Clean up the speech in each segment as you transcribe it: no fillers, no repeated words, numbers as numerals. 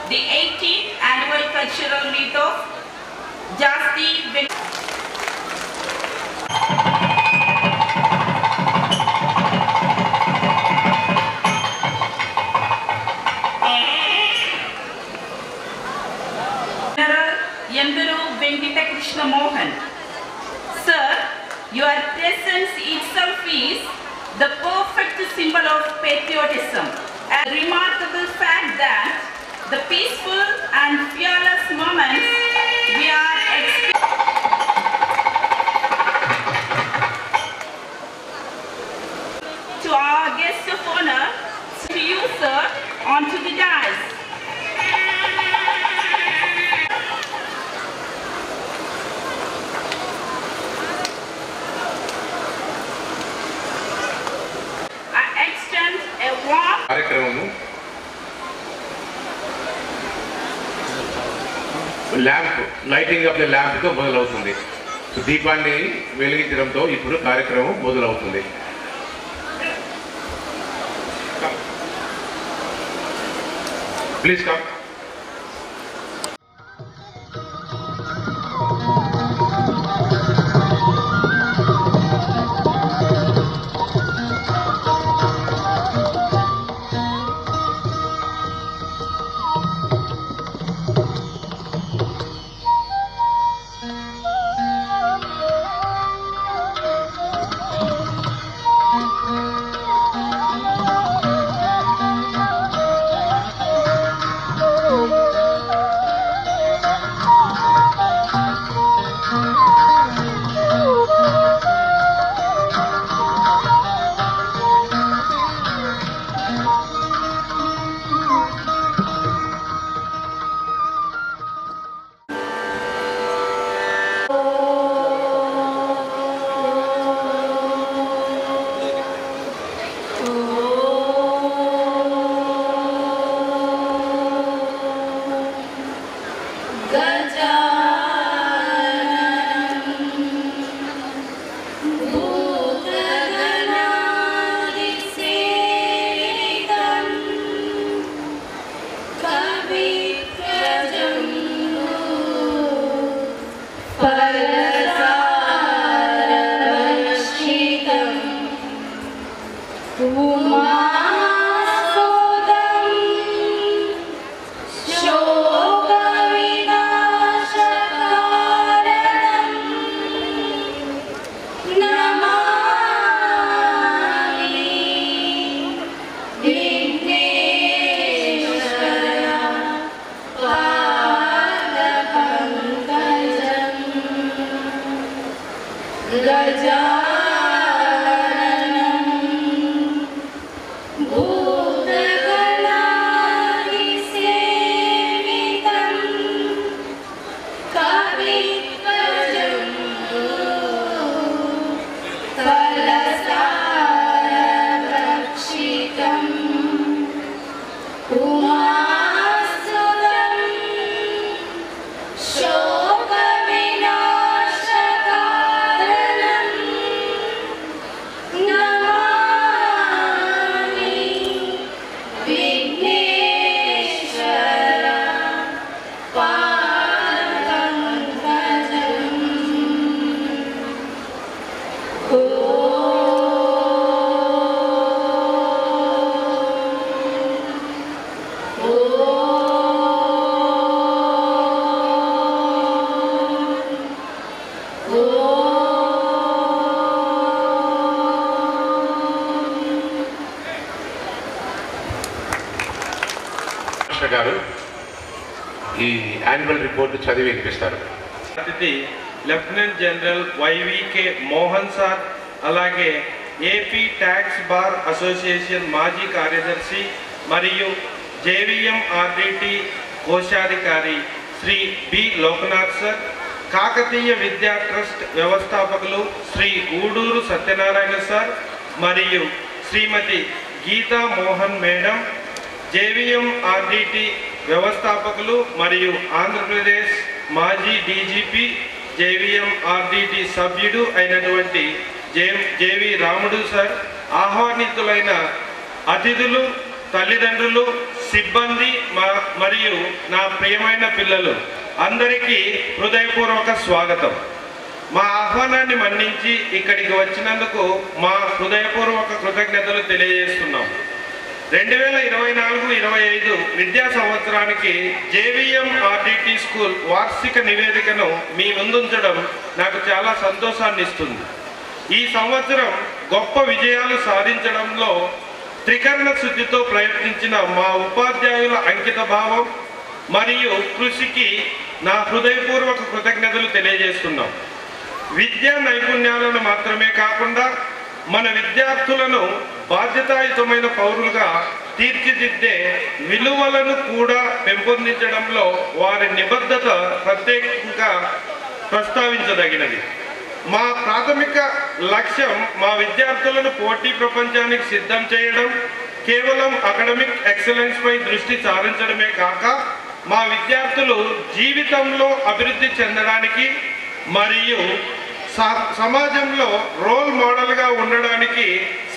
the 18th Annual Cultural Meet of Jasti Yanduru Venkata Krishna Mohan. Sir, your presence itself is the perfect symbol of patriotism. A remarkable fact that the peaceful and fearless moments we are experiencing. To our guest of honor, to you, sir, onto the dais. కార్యక్రమము lamp lighting of the ల్యాంప్తో మొదలవుతుంది. దీపాన్ని వెలిగించడంతో ఇప్పుడు కార్యక్రమం మొదలవుతుంది. Please come. గారు ఈ యాన్యువల్ రిపోర్ట్ చదివి వినిపిస్తారు. అతిథి lieutenant general YVK Mohan sir, అలాగే ఏపీ ట్యాక్స్ బార్ అసోసియేషన్ మాజీ కార్యదర్శి మరియు జేవిఎం ఆర్డిటి కోశాధికారి Shri B Loknath sir, Kakatiya Vidya trust వ్యవస్థాపకులు శ్రీ గూడూరు సత్యనారాయణ సార్ మరియు Shrimati Geeta Mohan madam, JVM RDT వ్యవస్థాపకులు మరియు ఆంధ్రప్రదేశ్ మాజీ డీజీపీ జేవిఎం ఆర్డిటి సభ్యుడు అయినటువంటి జేవి రాముడు సార్, ఆహ్వానితులైన అతిథులు, తల్లిదండ్రులు, సిబ్బంది మరియు నా ప్రియమైన పిల్లలు అందరికీ హృదయపూర్వక స్వాగతం. మా ఆహ్వానాన్ని మన్నించి ఇక్కడికి వచ్చినందుకు మా హృదయపూర్వక కృతజ్ఞతలు తెలియజేస్తున్నాం. 2024-25 విద్యా సంవత్సరానికి జేవిఎం ఆర్డిటి స్కూల్ వార్షిక నివేదికను మీ ముందుంచడం నాకు చాలా సంతోషాన్ని ఇస్తుంది. ఈ సంవత్సరం గొప్ప విజయాలు సాధించడంలో త్రికరణ శుద్ధితో ప్రయత్నించిన మా ఉపాధ్యాయుల అంకిత భావం మరియు కృషికి నా హృదయపూర్వక కృతజ్ఞతలు తెలియజేస్తున్నాం. విద్యా నైపుణ్యాలను మాత్రమే కాకుండా మన విద్యార్థులను బాధ్యతాయుతమైన పౌరులుగా తీర్చిదిద్దే విలువలను కూడా పెంపొందించడంలో వారి నిబద్ధత ప్రత్యేకంగా ప్రస్తావించదగినది. మా ప్రాథమిక లక్ష్యం మా విద్యార్థులను పోటీ ప్రపంచానికి సిద్ధం చేయడం, కేవలం అకాడమిక్ ఎక్సలెన్స్ పై దృష్టి సారించడమే కాక మా విద్యార్థులు జీవితంలో అభివృద్ధి చెందడానికి మరియు సమాజంలో రోల్ మోడల్గా ఉండడానికి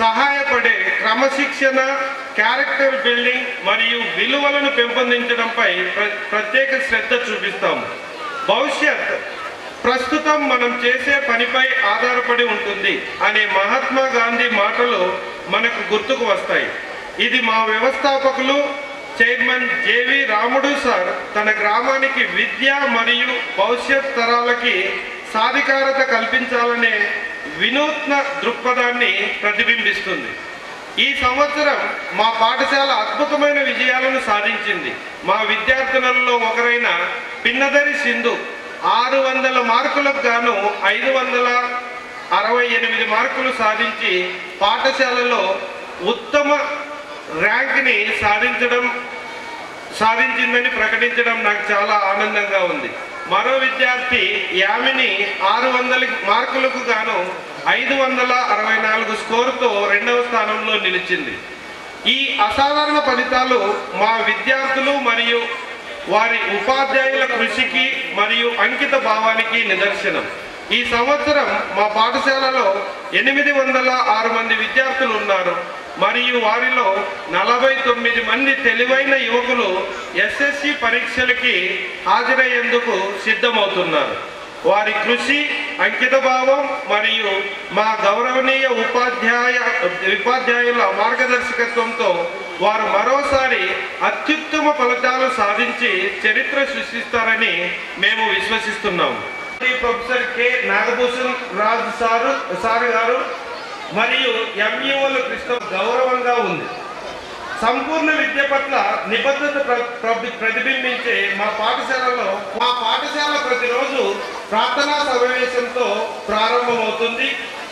సహాయపడే క్రమశిక్షణ, క్యారెక్టర్ బిల్డింగ్ మరియు విలువలను పెంపొందించడంపై ప్రత్యేక శ్రద్ధ చూపిస్తాము. భవిష్యత్ ప్రస్తుతం మనం చేసే పనిపై ఆధారపడి ఉంటుంది అనే మహాత్మా గాంధీ మాటలు మనకు గుర్తుకు వస్తాయి. ఇది మా వ్యవస్థాపకులు చైర్మన్ జేవి రాముడు సార్ తన గ్రామానికి విద్య మరియు భవిష్యత్ తరాలకి సాధికారత కల్పించాలనే వినూత్న దృక్పథాన్ని ప్రతిబింబిస్తుంది. ఈ సంవత్సరం మా పాఠశాల అద్భుతమైన విజయాలను సాధించింది. మా విద్యార్థులలో ఒకరైన పిన్నదరి సింధు 600 మార్కులకు గాను 568 మార్కులు సాధించి పాఠశాలలో ఉత్తమ ర్యాంక్ని సాధించిందని ప్రకటించడం నాకు చాలా ఆనందంగా ఉంది. మరో విద్యార్థి యామిని 600 మార్కులకు గాను 564 స్కోరుతో 2వ స్థానంలో నిలిచింది. ఈ అసాధారణ ఫలితాలు మా విద్యార్థులు మరియు వారి ఉపాధ్యాయుల కృషికి మరియు అంకిత భావానికి నిదర్శనం. ఈ సంవత్సరం మా పాఠశాలలో 806 మంది విద్యార్థులు ఉన్నారు మరియు వారిలో 49 మంది తెలివైన యువకులు ఎస్ఎస్సి పరీక్షలకి హాజరయ్యేందుకు సిద్ధమవుతున్నారు. వారి కృషి, అంకిత భావం మరియు మా గౌరవనీయ ఉపాధ్యాయుల మార్గదర్శకత్వంతో వారు మరోసారి అత్యుత్తమ ఫలితాలు సాధించి చరిత్ర సృష్టిస్తారని మేము విశ్వసిస్తున్నాము. Professor K Nagabhushan Raj sir గారు మరియు ఎంఈఓల కృష్ణ గౌరవంగా ఉంది. సంపూర్ణ విద్య పట్ల నిబద్ధత ప్రతిబింబించే మా పాఠశాల ప్రతిరోజు ప్రార్థనా సమావేశంతో ప్రారంభమవుతుంది.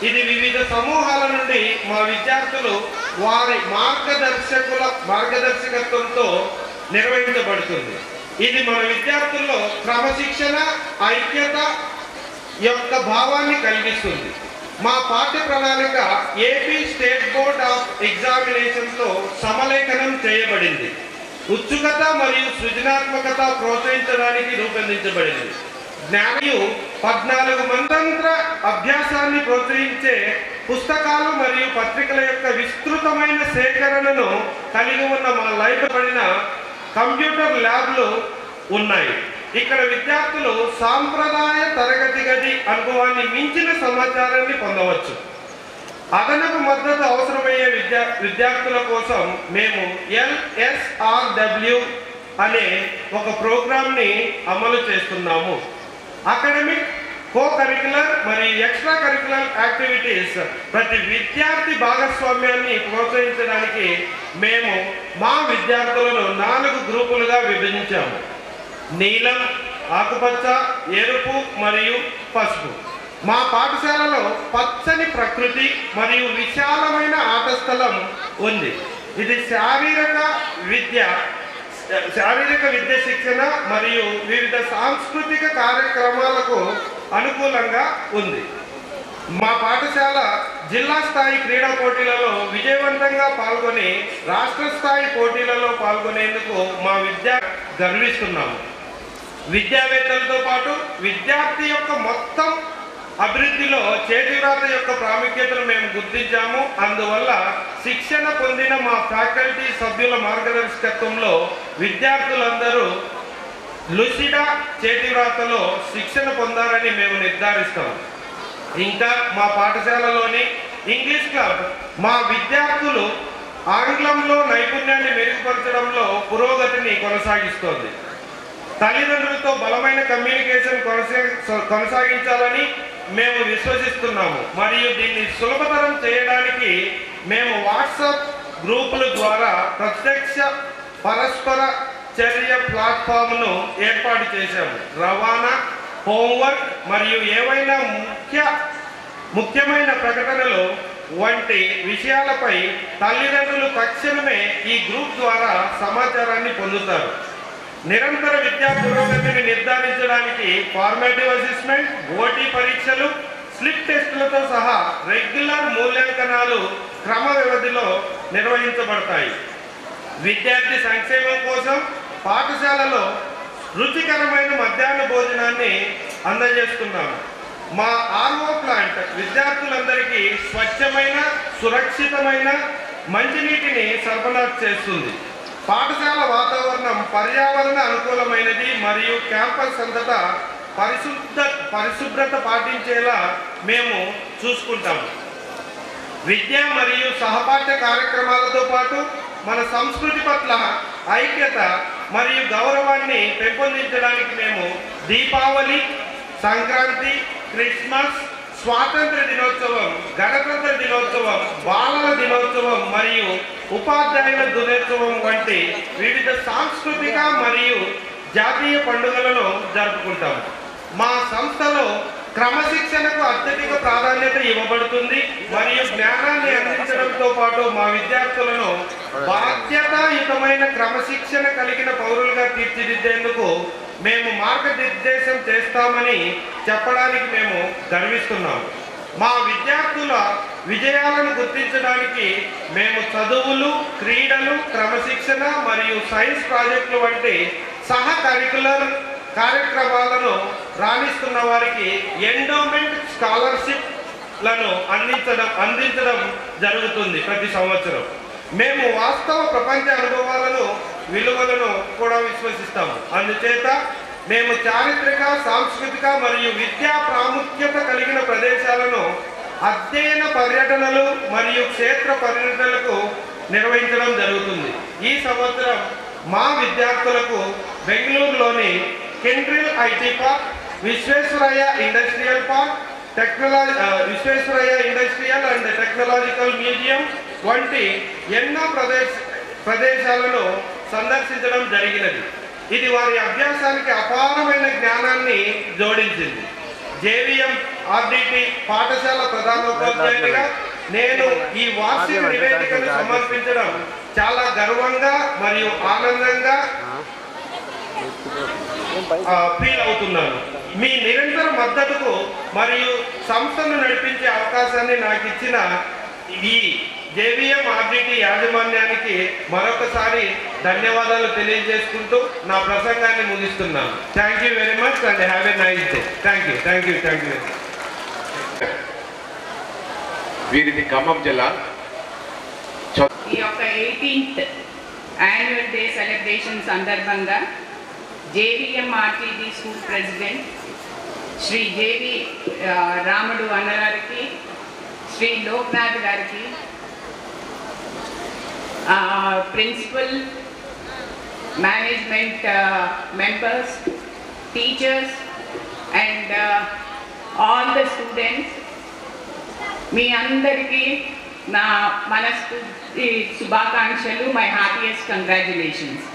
ఇది వివిధ సమూహాల నుండి మా విద్యార్థులు వారి మార్గదర్శకత్వంతో నిర్వహించబడుతుంది. ఇది మన విద్యార్థుల్లో క్రమశిక్షణ, ఐక్యత యొక్క భావాన్ని కలిగిస్తుంది. మా పాఠ్య ప్రణాళిక ఏపీ స్టేట్ బోర్డ్ ఆఫ్ ఎగ్జామినేషన్తో సమలేఖనం చేయబడింది. ఉత్సుకత మరియు సృజనాత్మకత ప్రోత్సహించడానికి రూపొందించబడింది. జ్ఞానయు 14 మంత్ర అభ్యాసాన్ని ప్రోత్సహించే పుస్తకాలు మరియు పత్రికల యొక్క విస్తృతమైన సేకరణను కలిగి ఉన్న మా లైబ్రరీన కంప్యూటర్ ల్యాబ్లు ఉన్నాయి. ఇక్కడ విద్యార్థులు సాంప్రదాయ తరగతి గది అనుభవాన్ని మించిన సమాచారాన్ని పొందవచ్చు. అదనపు మద్దతు అవసరమయ్యే విద్యార్థుల కోసం మేము LSRW అనే ఒక ప్రోగ్రామ్ని అమలు చేస్తున్నాము. అకాడమిక్, కో-కరిక్యులర్ మరియు ఎక్స్ట్రా కరిక్యులర్ యాక్టివిటీస్ ప్రతి విద్యార్థి భాగస్వామ్యాన్ని ప్రోత్సహించడానికి మేము మా విద్యార్థులను 4 గ్రూపులుగా విభజించాము. నీలం, ఆకుపచ్చ, ఎరుపు మరియు పసుపు. మా పాఠశాలలో పచ్చని ప్రకృతి మరియు విశాలమైన ఆట స్థలం ఉంది. ఇది శారీరక విద్య శిక్షణ మరియు వివిధ సాంస్కృతిక కార్యక్రమాలకు అనుకూలంగా ఉంది. మా పాఠశాల జిల్లా స్థాయి క్రీడా పోటీలలో విజయవంతంగా పాల్గొని రాష్ట్ర స్థాయి పోటీలలో పాల్గొనేందుకు మా గర్విస్తున్నాము. విద్యావేత్తలతో పాటు విద్యార్థి యొక్క మొత్తం అభివృద్ధిలో చేతివ్రాత యొక్క ప్రాముఖ్యతను మేము గుర్తించాము. అందువల్ల శిక్షణ పొందిన మా ఫ్యాకల్టీ సభ్యుల మార్గదర్శకత్వంలో విద్యార్థులందరూ లుసిడా చేతివ్రాతలో శిక్షణ పొందాలని మేము నిర్ధారిస్తాము. ఇంకా మా పాఠశాలలోని ఇంగ్లీష్ క్లబ్ మా విద్యార్థులు ఆంగ్లంలో నైపుణ్యాన్ని మెరుగుపరచడంలో పురోగతిని కొనసాగిస్తోంది. తల్లిదండ్రులతో బలమైన కమ్యూనికేషన్ కొనసాగించాలని మేము విశ్వసిస్తున్నాము. మరియు దీన్ని సులభతరం చేయడానికి మేము వాట్సాప్ గ్రూపుల ద్వారా ప్రత్యక్ష పరస్పర చర్య ప్లాట్ఫామ్ను ఏర్పాటు చేశాము. రవాణా, హోంవర్క్ మరియు ఏవైనా ముఖ్యమైన ప్రకటనలు వంటి విషయాలపై తల్లిదండ్రులు తక్షణమే ఈ గ్రూప్ ద్వారా సమాచారాన్ని పొందుతారు. నిరంతర విద్యా పురోగతిని నిర్ధారించడానికి ఫార్మేటివ్ అసెస్మెంట్, ఓటీ పరీక్షలు, స్లిప్ టెస్టులతో సహా రెగ్యులర్ మూల్యాంకనాలు క్రమ వ్యవధిలో నిర్వహించబడతాయి. విద్యార్థి సంక్షేమం కోసం పాఠశాలలో రుచికరమైన మధ్యాహ్న భోజనాన్ని అందజేస్తున్నాము. మా ఆర్ఓ ప్లాంట్ విద్యార్థులందరికీ స్వచ్ఛమైన, సురక్షితమైన మంచినీటిని సరఫరా చేస్తుంది. పాఠశాల వాతావరణం పర్యావరణ అనుకూలమైనది మరియు క్యాంపస్ అంతటా పరిశుభ్రత పాటించేలా మేము చూసుకుంటాము. విద్య మరియు సహపాఠ్య కార్యక్రమాలతో పాటు మన సంస్కృతి పట్ల ఐక్యత మరియు గౌరవాన్ని పెంపొందించడానికి మేము దీపావళి, సంక్రాంతి, క్రిస్మస్, స్వాతంత్ర దినోత్సవం, గణతంత్ర దినోత్సవం, బాలల దినోత్సవం మరియు ఉపాధ్యాయుల దినోత్సవం వంటి వివిధ సాంస్కృతిక మరియు జాతీయ పండుగలను జరుపుకుంటాము. మా సంస్థలో క్రమశిక్షణకు అత్యధిక ప్రాధాన్యత ఇవ్వబడుతుంది మరియు జ్ఞానాన్ని అందించడంతో పాటు మా విద్యార్థులను బాధ్యతాయుతమైన క్రమశిక్షణ కలిగిన పౌరులుగా తీర్చిదిద్దేందుకు మేము మార్గనిర్దేశం చేస్తామని చెప్పడానికి మేము గర్విస్తున్నాము. మా విద్యార్థుల విజయాలను గుర్తించడానికి మేము చదువులు, క్రీడలు, క్రమశిక్షణ మరియు సైన్స్ ప్రాజెక్టులు వంటి సహ కరికులర్ కార్యక్రమాలను రాణిస్తున్న వారికి ఎండోమెంట్ స్కాలర్షిప్లను అందించడం జరుగుతుంది ప్రతి సంవత్సరం. మేము వాస్తవ ప్రపంచ అనుభవాలను, విలువలను కూడా విశ్వసిస్తాము. అందుచేత మేము చారిత్రక, సాంస్కృతిక మరియు విద్యా ప్రాముఖ్యత కలిగిన ప్రదేశాలను అధ్యయన పర్యటనలు మరియు క్షేత్ర పర్యటనలకు నిర్వహించడం జరుగుతుంది. ఈ సంవత్సరం మా విద్యార్థులకు బెంగళూరులోని కెండ్రిల్ IT park, Visvesvaraya industrial park, Visvesvaraya industrial and technological museum వంటి ఎన్నో ప్రదేశాలను సందర్శించడం జరిగినది. ఇది వారి అభ్యాసానికి అపారమైన జ్ఞానాన్ని జోడించింది. జేవిఎం ఆర్డిటి పాఠశాల ప్రధానోపాధ్యాయునిగా నేను ఈ వార్షిక నివేదికను సమర్పించడం చాలా గర్వంగా మరియు ఆనందంగా ఫీల్ అవుతున్నాను. మీ నిరంతర మద్దతుకు మరియు సంస్థను నడిపించే అవకాశాన్ని నాకు ఇచ్చిన ఈ జేవిఎం ఆర్డిటి యాజమాన్యానికి మరొకసారి ధన్యవాదాలు తెలియజేసుకుంటూ నా ప్రసంగాన్ని ముగిస్తున్నాను. Thank you very much and have a nice day. Thank you. వీరిది ఖమ్మం జిల్లా. ఈ యొక్క 18th యాన్యువల్ డే సెలబ్రేషన్ సందర్భంగా JVM RTD school president Shri JV Ramudu అన్నగారికి, శ్రీ లోక్నాథ్ గారికి, principal, management members, teachers and all the students, మీ అందరికీ నా మనస్ఫూర్తి శుభాకాంక్షలు. My heartiest congratulations.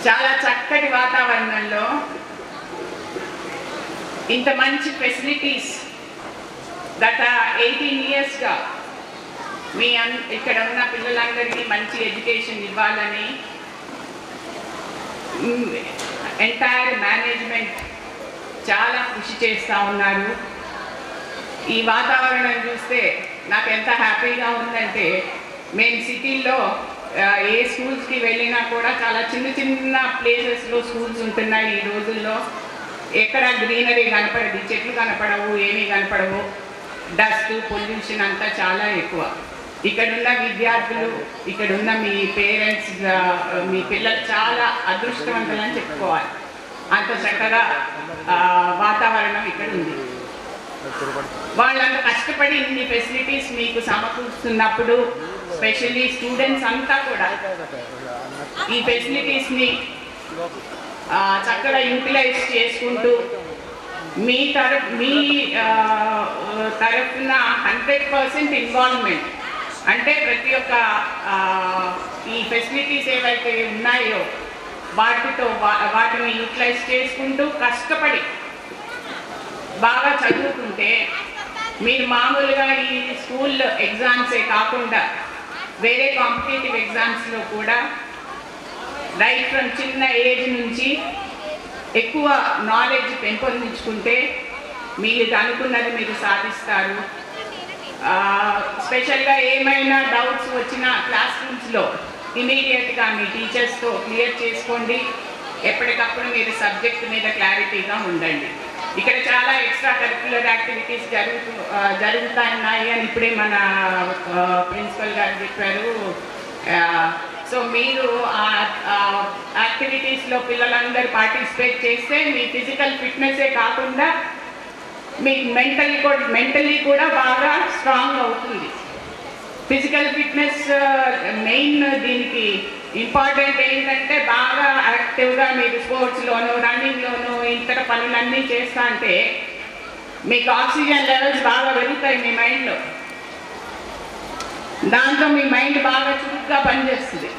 చాలా చక్కటి వాతావరణంలో ఇంత మంచి ఫెసిలిటీస్ గత 18 yearsగా ఇక్కడ ఉన్న పిల్లలందరికీ మంచి ఎడ్యుకేషన్ ఇవ్వాలని ఎంటైర్ మేనేజ్మెంట్ చాలా కృషి చేస్తూ ఉన్నారు. ఈ వాతావరణం చూస్తే నాకు ఎంత హ్యాపీగా ఉందంటే, మేము సిటీల్లో ఏ స్కూల్స్కి వెళ్ళినా కూడా చాలా చిన్న చిన్న ప్లేసెస్లో స్కూల్స్ ఉంటున్నాయి ఈ రోజుల్లో. ఎక్కడ గ్రీనరీ కనపడదు, చెట్లు కనపడవు, ఏమీ కనపడవు, డస్ట్ పొల్యూషన్ అంతా చాలా ఎక్కువ. ఇక్కడున్న విద్యార్థులు, ఇక్కడున్న మీ పేరెంట్స్, మీ పిల్లలు చాలా అదృష్టవంతులని చెప్పుకోవాలి. అంత చక్కగా వాతావరణం ఇక్కడ ఉంది. వాళ్ళంతా కష్టపడి ఇన్ని ఫెసిలిటీస్ మీకు సమకూరుస్తున్నప్పుడు స్పెషల్లీ స్టూడెంట్స్ అంతా కూడా ఈ ఫెసిలిటీస్ని చక్కగా యూటిలైజ్ చేసుకుంటూ మీ తరఫున 100% ఇన్వాల్వ్మెంట్, అంటే ప్రతి ఒక్క ఈ ఫెసిలిటీస్ ఏవైతే ఉన్నాయో వాటిని యూటిలైజ్ చేసుకుంటూ కష్టపడి బాగా చదువుకుంటే మీరు మామూలుగా ఈ స్కూల్ ఎగ్జామ్సే కాకుండా వేరే కాంపిటేటివ్ ఎగ్జామ్స్లో కూడా రైట్ ఫ్రమ్ చిన్న ఏజ్ నుంచి ఎక్కువ నాలెడ్జ్ పెంపొందించుకుంటే మీరు అనుకున్నది మీరు సాధిస్తారు. స్పెషల్గా ఏమైనా డౌట్స్ వచ్చినా క్లాస్ రూమ్స్లో ఇమీడియట్గా మీ టీచర్స్తో క్లియర్ చేసుకోండి. ఎప్పటికప్పుడు మీరు సబ్జెక్ట్ మీద క్లారిటీగా ఉండండి. ఇక్కడ చాలా ఎక్స్ట్రా కరిక్యులర్ యాక్టివిటీస్ జరుగుతున్నాయి అని ఇప్పుడే మన ప్రిన్సిపల్ గారు చెప్పారు. సో మీరు యాక్టివిటీస్లో పిల్లలందరూ పార్టిసిపేట్ చేస్తే మీ ఫిజికల్ ఫిట్నెస్సే కాకుండా మీకు మెంటలీ కూడా బాగా స్ట్రాంగ్ అవుతుంది. ఫిజికల్ ఫిట్నెస్ మెయిన్ దీనికి ఇంపార్టెంట్ ఏంటంటే బాగా యాక్టివ్గా మీరు స్పోర్ట్స్లోను రన్నింగ్లోను ఇతర పనులన్నీ చేస్తా అంటే మీకు ఆక్సిజన్ లెవెల్స్ బాగా పెరుగుతాయి మీ మైండ్లో. దాంతో మీ మైండ్ బాగా చురుగ్గా పనిచేస్తుంది.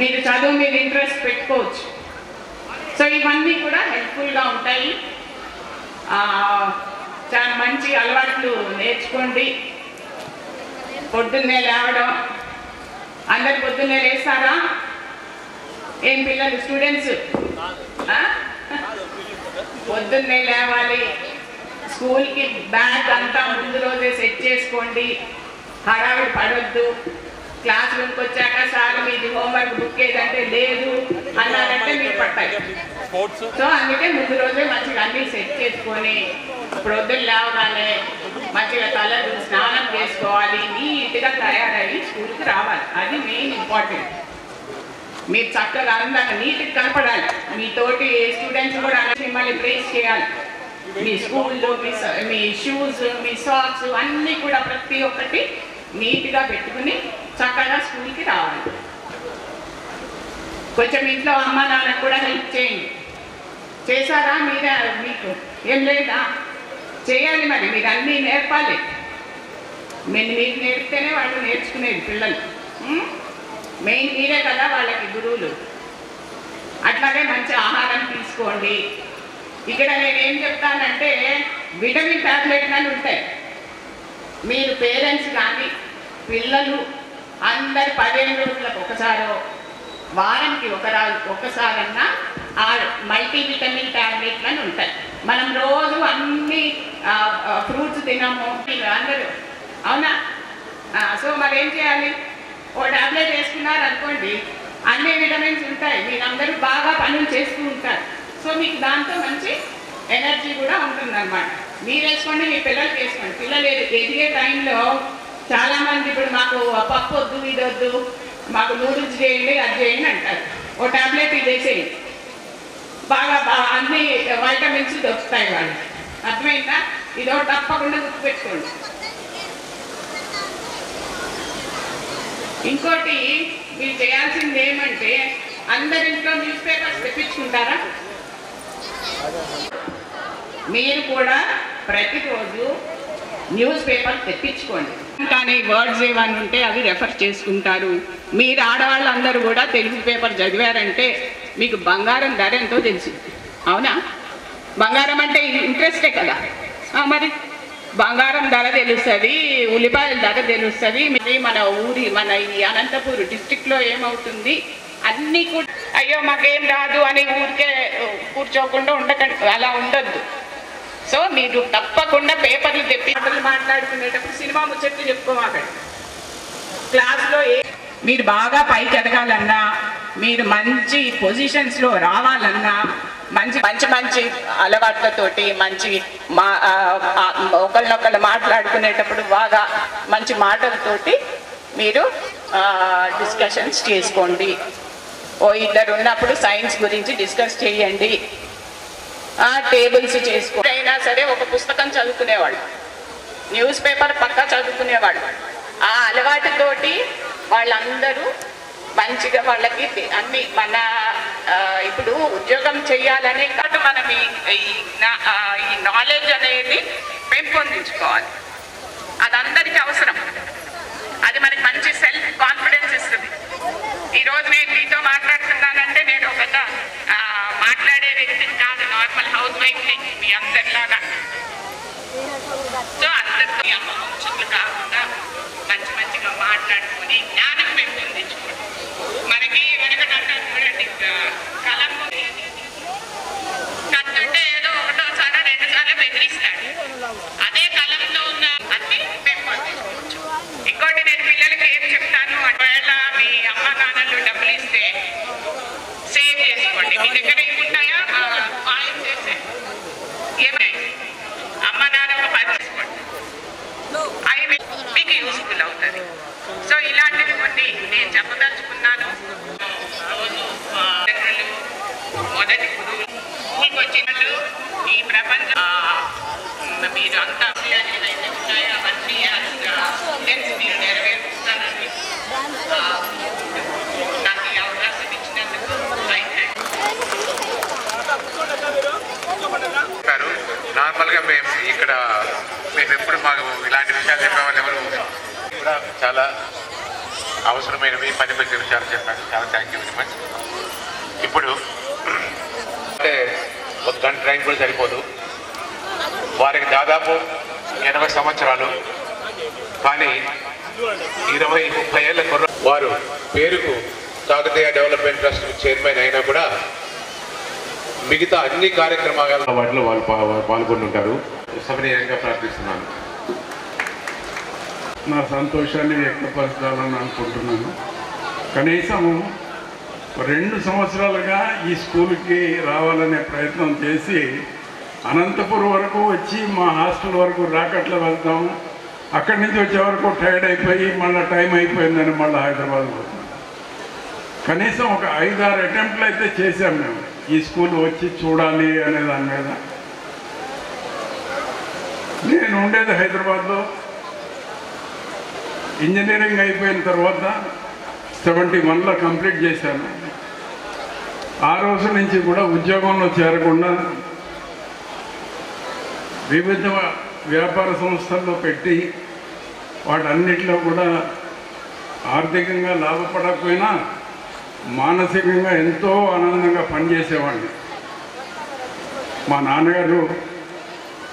మీరు చదువు మీద ఇంట్రెస్ట్ పెట్టుకోవచ్చు. సో ఇవన్నీ కూడా హెల్ప్ఫుల్గా ఉంటాయి. చాలా మంచి అలవాట్లు నేర్చుకోండి. పొద్దున్నే లేవడం, అందరు పొద్దున్నే లేస్తారా? ఏం పిల్లలు స్టూడెంట్స్ పొద్దున్నే లేవాలి. స్కూల్కి బ్యాగ్ అంతా ముందు రోజే సెట్ చేసుకోండి. హడావిడి పడొద్దు. క్లాస్ రూమ్కి వచ్చాక సార్ మీది హోంవర్క్ బుక్ ఏదంటే లేదు అన్నారంటే మీరు పట్టాయి. సో అందుకే ముందు రోజే మంచిగా అన్నీ సెట్ చేసుకొని ప్రొద్దున లేవగానే మంచిగా తలకు స్నానం చేసుకోవాలి, నీట్గా తయారయ్యి స్కూల్కి రావాలి. అది మెయిన్ ఇంపార్టెంట్. మీరు చక్కగా అందంగా నీట్గా కనపడాలి. మీ తోటి స్టూడెంట్స్ కూడా మిమ్మల్ని ప్రేస్ చేయాలి. మీ స్కూల్లో మీ షూస్, మీ సాక్స్ అన్నీ కూడా ప్రతి ఒక్కటి నీట్గా పెట్టుకుని చక్కగా స్కూల్కి రావాలి. కొంచెం ఇంట్లో అమ్మ నాన్నకు కూడా హెల్ప్ చేయండి. చేశారా? మీరే మీకు ఏం లేదా? చేయాలి. మరి మీరు అన్నీ నేర్పాలి. మీరు నేర్పితేనే వాళ్ళు నేర్చుకునేది పిల్లలు. మెయిన్ మీరే కదా వాళ్ళకి గురువులు. అట్లాగే మంచి ఆహారం తీసుకోండి. ఇక్కడ నేనేం చెప్తానంటే విటమిన్ టాబ్లెట్లు అని ఉంటాయి. మీరు పేరెంట్స్ కానీ పిల్లలు అందరు 15 రోజులకు ఒకసారో వారానికి ఒకసారన్నా ఆ మల్టీవిటమిన్ టాబ్లెట్లు అని ఉంటాయి. మనం రోజు అన్ని ఫ్రూట్స్ తినము అందరూ, అవునా? సో మరి ఏం చేయాలి? ఓ టాబ్లెట్ వేసుకున్నారు అనుకోండి, అన్ని విటమిన్స్ ఉంటాయి. మీరందరూ బాగా పనులు చేస్తూ ఉంటారు. సో మీకు దాంతో మంచి ఎనర్జీ కూడా ఉంటుందన్నమాట. మీరు వేసుకోండి, మీ పిల్లలకి వేసుకోండి. పిల్లలు ఎదిగే టైంలో చాలామంది ఇప్పుడు మాకు పప్పు వద్దు, ఇది వద్దు, మాకు నూడిల్స్ చేయండి, అది చేయండి అంటారు. ఓ టాబ్లెట్ ఇది వేసేయండి, బాగా అన్ని వైటమిన్స్ దొరుకుతాయి వాళ్ళు. అర్థమైందా? ఇదో తప్పకుండా గుర్తుపెట్టుకోండి. ఇంకోటి మీరు చేయాల్సింది ఏమంటే అందరింట్లో న్యూస్ పేపర్స్ తెప్పించుకుంటారా? మీరు కూడా ప్రతిరోజు న్యూస్ పేపర్ తెప్పించుకోండి. కానీ వర్డ్స్ ఏమని ఉంటే అవి రెఫర్ చేసుకుంటారు. మీరు ఆడవాళ్ళందరూ కూడా తెలుగు పేపర్ చదివారంటే మీకు బంగారం ధర ఎంతో తెలిసింది. అవునా? బంగారం అంటే ఇంట్రెస్టే కదా. మరి బంగారం ధర తెలుస్తుంది, ఉల్లిపాయల ధర తెలుస్తుంది. మన ఈ అనంతపూర్ డిస్ట్రిక్ట్లో ఏమవుతుంది అన్నీ కూడా అయ్యో మాకేం రాదు అని ఊరికే కూర్చోకుండా ఉండకండి, అలా ఉండొద్దు. సో మీరు తప్పకుండా పేపర్లు తెప్పి మాట్లాడుకునేటప్పుడు సినిమా ముచ్చట్లు చెప్పుకోమాకండి. క్లాస్లో మీరు బాగా పైకి ఎదగాలన్నా, మీరు మంచి పొజిషన్స్లో రావాలన్నా మంచి మంచి మంచి అలవాట్లతోటి మంచి ఒకరినొకళ్ళు మాట్లాడుకునేటప్పుడు బాగా మంచి మాటలతోటి మీరు డిస్కషన్స్ చేసుకోండి. ఇద్దరు ఉన్నప్పుడు సైన్స్ గురించి డిస్కస్ చేయండి. టేబుల్స్ చేసుకోండి. అయినా సరే ఒక పుస్తకం చదువుకునేవాడు, న్యూస్ పేపర్ పక్కా చదువుకునేవాడు. ఆ అలవాటుతోటి వాళ్ళందరూ మంచిగా వాళ్ళకి అన్ని మన ఇప్పుడు ఉద్యోగం చేయాలనే కాదు, మనం ఈ నాలెడ్జ్ అనేది పెంపొందించుకోవాలి. అది అందరికీ అవసరం. అది మనకి మంచి సెల్ఫ్ కాన్ఫిడెన్స్ ఇస్తుంది. ఈరోజు నేను మీతో మాట్లాడుతున్నానంటే నేను ఒక మాట్లాడే వ్యక్తిని కాదు, నార్మల్ హౌస్ వైఫ్ని మీ అందరిలాగా. సో అందరితో అమ్మ కాకుండా మంచి మంచిగా మాట్లాడుకొని జ్ఞానం పెంపొందించుకోండి. మనకి వెనకటంటే చూడండి, కలం కత్తుంటే ఏదో ఒకటో సార్లు 2 సార్లు బెదిరిస్తాడు. అదే కలంలో ఉన్న అన్ని పెంపొందించుకోవచ్చు. ఇంకోటి నేను పిల్లలకి ఏం చెప్తాను, ఒకవేళ మీ అమ్మ నాన్నలు డబ్బులు ఇస్తే సేవ్ చేసుకోండి. మీ దగ్గర ఏముంటాయా కాయిన్స్ చేసే ఏమై అమ్మ నాన్న 10 చేసుకోండి, అవి మీకు యూస్ఫుల్ అవుతుంది. సో ఇలాంటివి కొన్ని నేను చెప్పదలుచుకున్నాను. మొదటి గురువులు మీకు వచ్చినట్లు ఈ ప్రపంచం మీరు అంతా ఏవైతే ఉన్నాయో అవన్నీ మీరు నెరవేరుస్తారని నాకు ఈ అవకాశం ఇచ్చినందుకు నార్మల్గా మేము ఎప్పుడు మాకు ఇలాంటి విషయాలు చెప్పేవాళ్ళు ఎవరు కూడా చాలా అవసరమైనవి పని పెట్టే విషయాలు చెప్పారు. చాలా థ్యాంక్ యూ వెరీ మచ్. ఇప్పుడు అంటే 1 గంట టైం కూడా సరిపోదు. వారికి దాదాపు 80 సంవత్సరాలు, కానీ 20-30 ఏళ్ళ కుర్ర వారు పేరుకు కాకతీయ డెవలప్మెంట్ ట్రస్ట్ చైర్మన్ అయినా కూడా మిగతా అన్ని కార్యక్రమాల వాటిలో వాళ్ళు పాల్గొంటుంటారు. సవినయంగా ప్రార్థిస్తున్నాను. నా సంతోషాన్ని వ్యక్తపరచాలని అనుకుంటున్నాను. కనీసం 2 సంవత్సరాలుగా ఈ స్కూల్కి రావాలనే ప్రయత్నం చేసి అనంతపురం వరకు వచ్చి మా హాస్టల్ వరకు రాకట్ల వెళ్తాం. అక్కడి నుంచి వచ్చే వరకు టైర్డ్ అయిపోయి మళ్ళీ టైం అయిపోయిందని మళ్ళీ హైదరాబాద్ పోతాం. కనీసం ఒక 5-6 అటెంప్ట్లు అయితే చేశాం మేము ఈ స్కూల్ వచ్చి చూడాలి అనే దాని మీద. నేను ఉండేది హైదరాబాద్లో. ఇంజనీరింగ్ అయిపోయిన తర్వాత 71లో కంప్లీట్ చేశాను. ఆ రోజు నుంచి కూడా ఉద్యోగంలో చేరకుండా వివిధ వ్యాపార సంస్థల్లో పెట్టి వాటన్నిటిలో కూడా ఆర్థికంగా లాభపడకపోయినా మానసికంగా ఎంతో ఆనందంగా పనిచేసేవాడిని. మా నాన్నగారు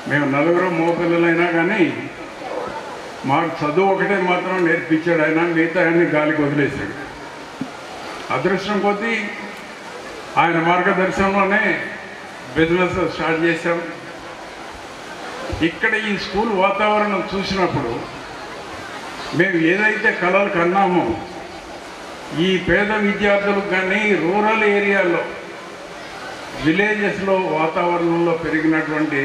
మేము 4 మగపిల్లలైనా కానీ మాకు చదువు ఒకటే మాత్రం నేర్పించాడు. ఆయన మిగతా అన్ని గాలికి వదిలేశాడు. అదృష్టం కొద్దీ ఆయన మార్గదర్శనంలోనే బిజినెస్ స్టార్ట్ చేశాం. ఇక్కడ ఈ స్కూల్ వాతావరణం చూసినప్పుడు మేము ఏదైతే కలలు కన్నామో ఈ పేద విద్యార్థులకు కానీ రూరల్ ఏరియాలో విలేజెస్లో వాతావరణంలో పెరిగినటువంటి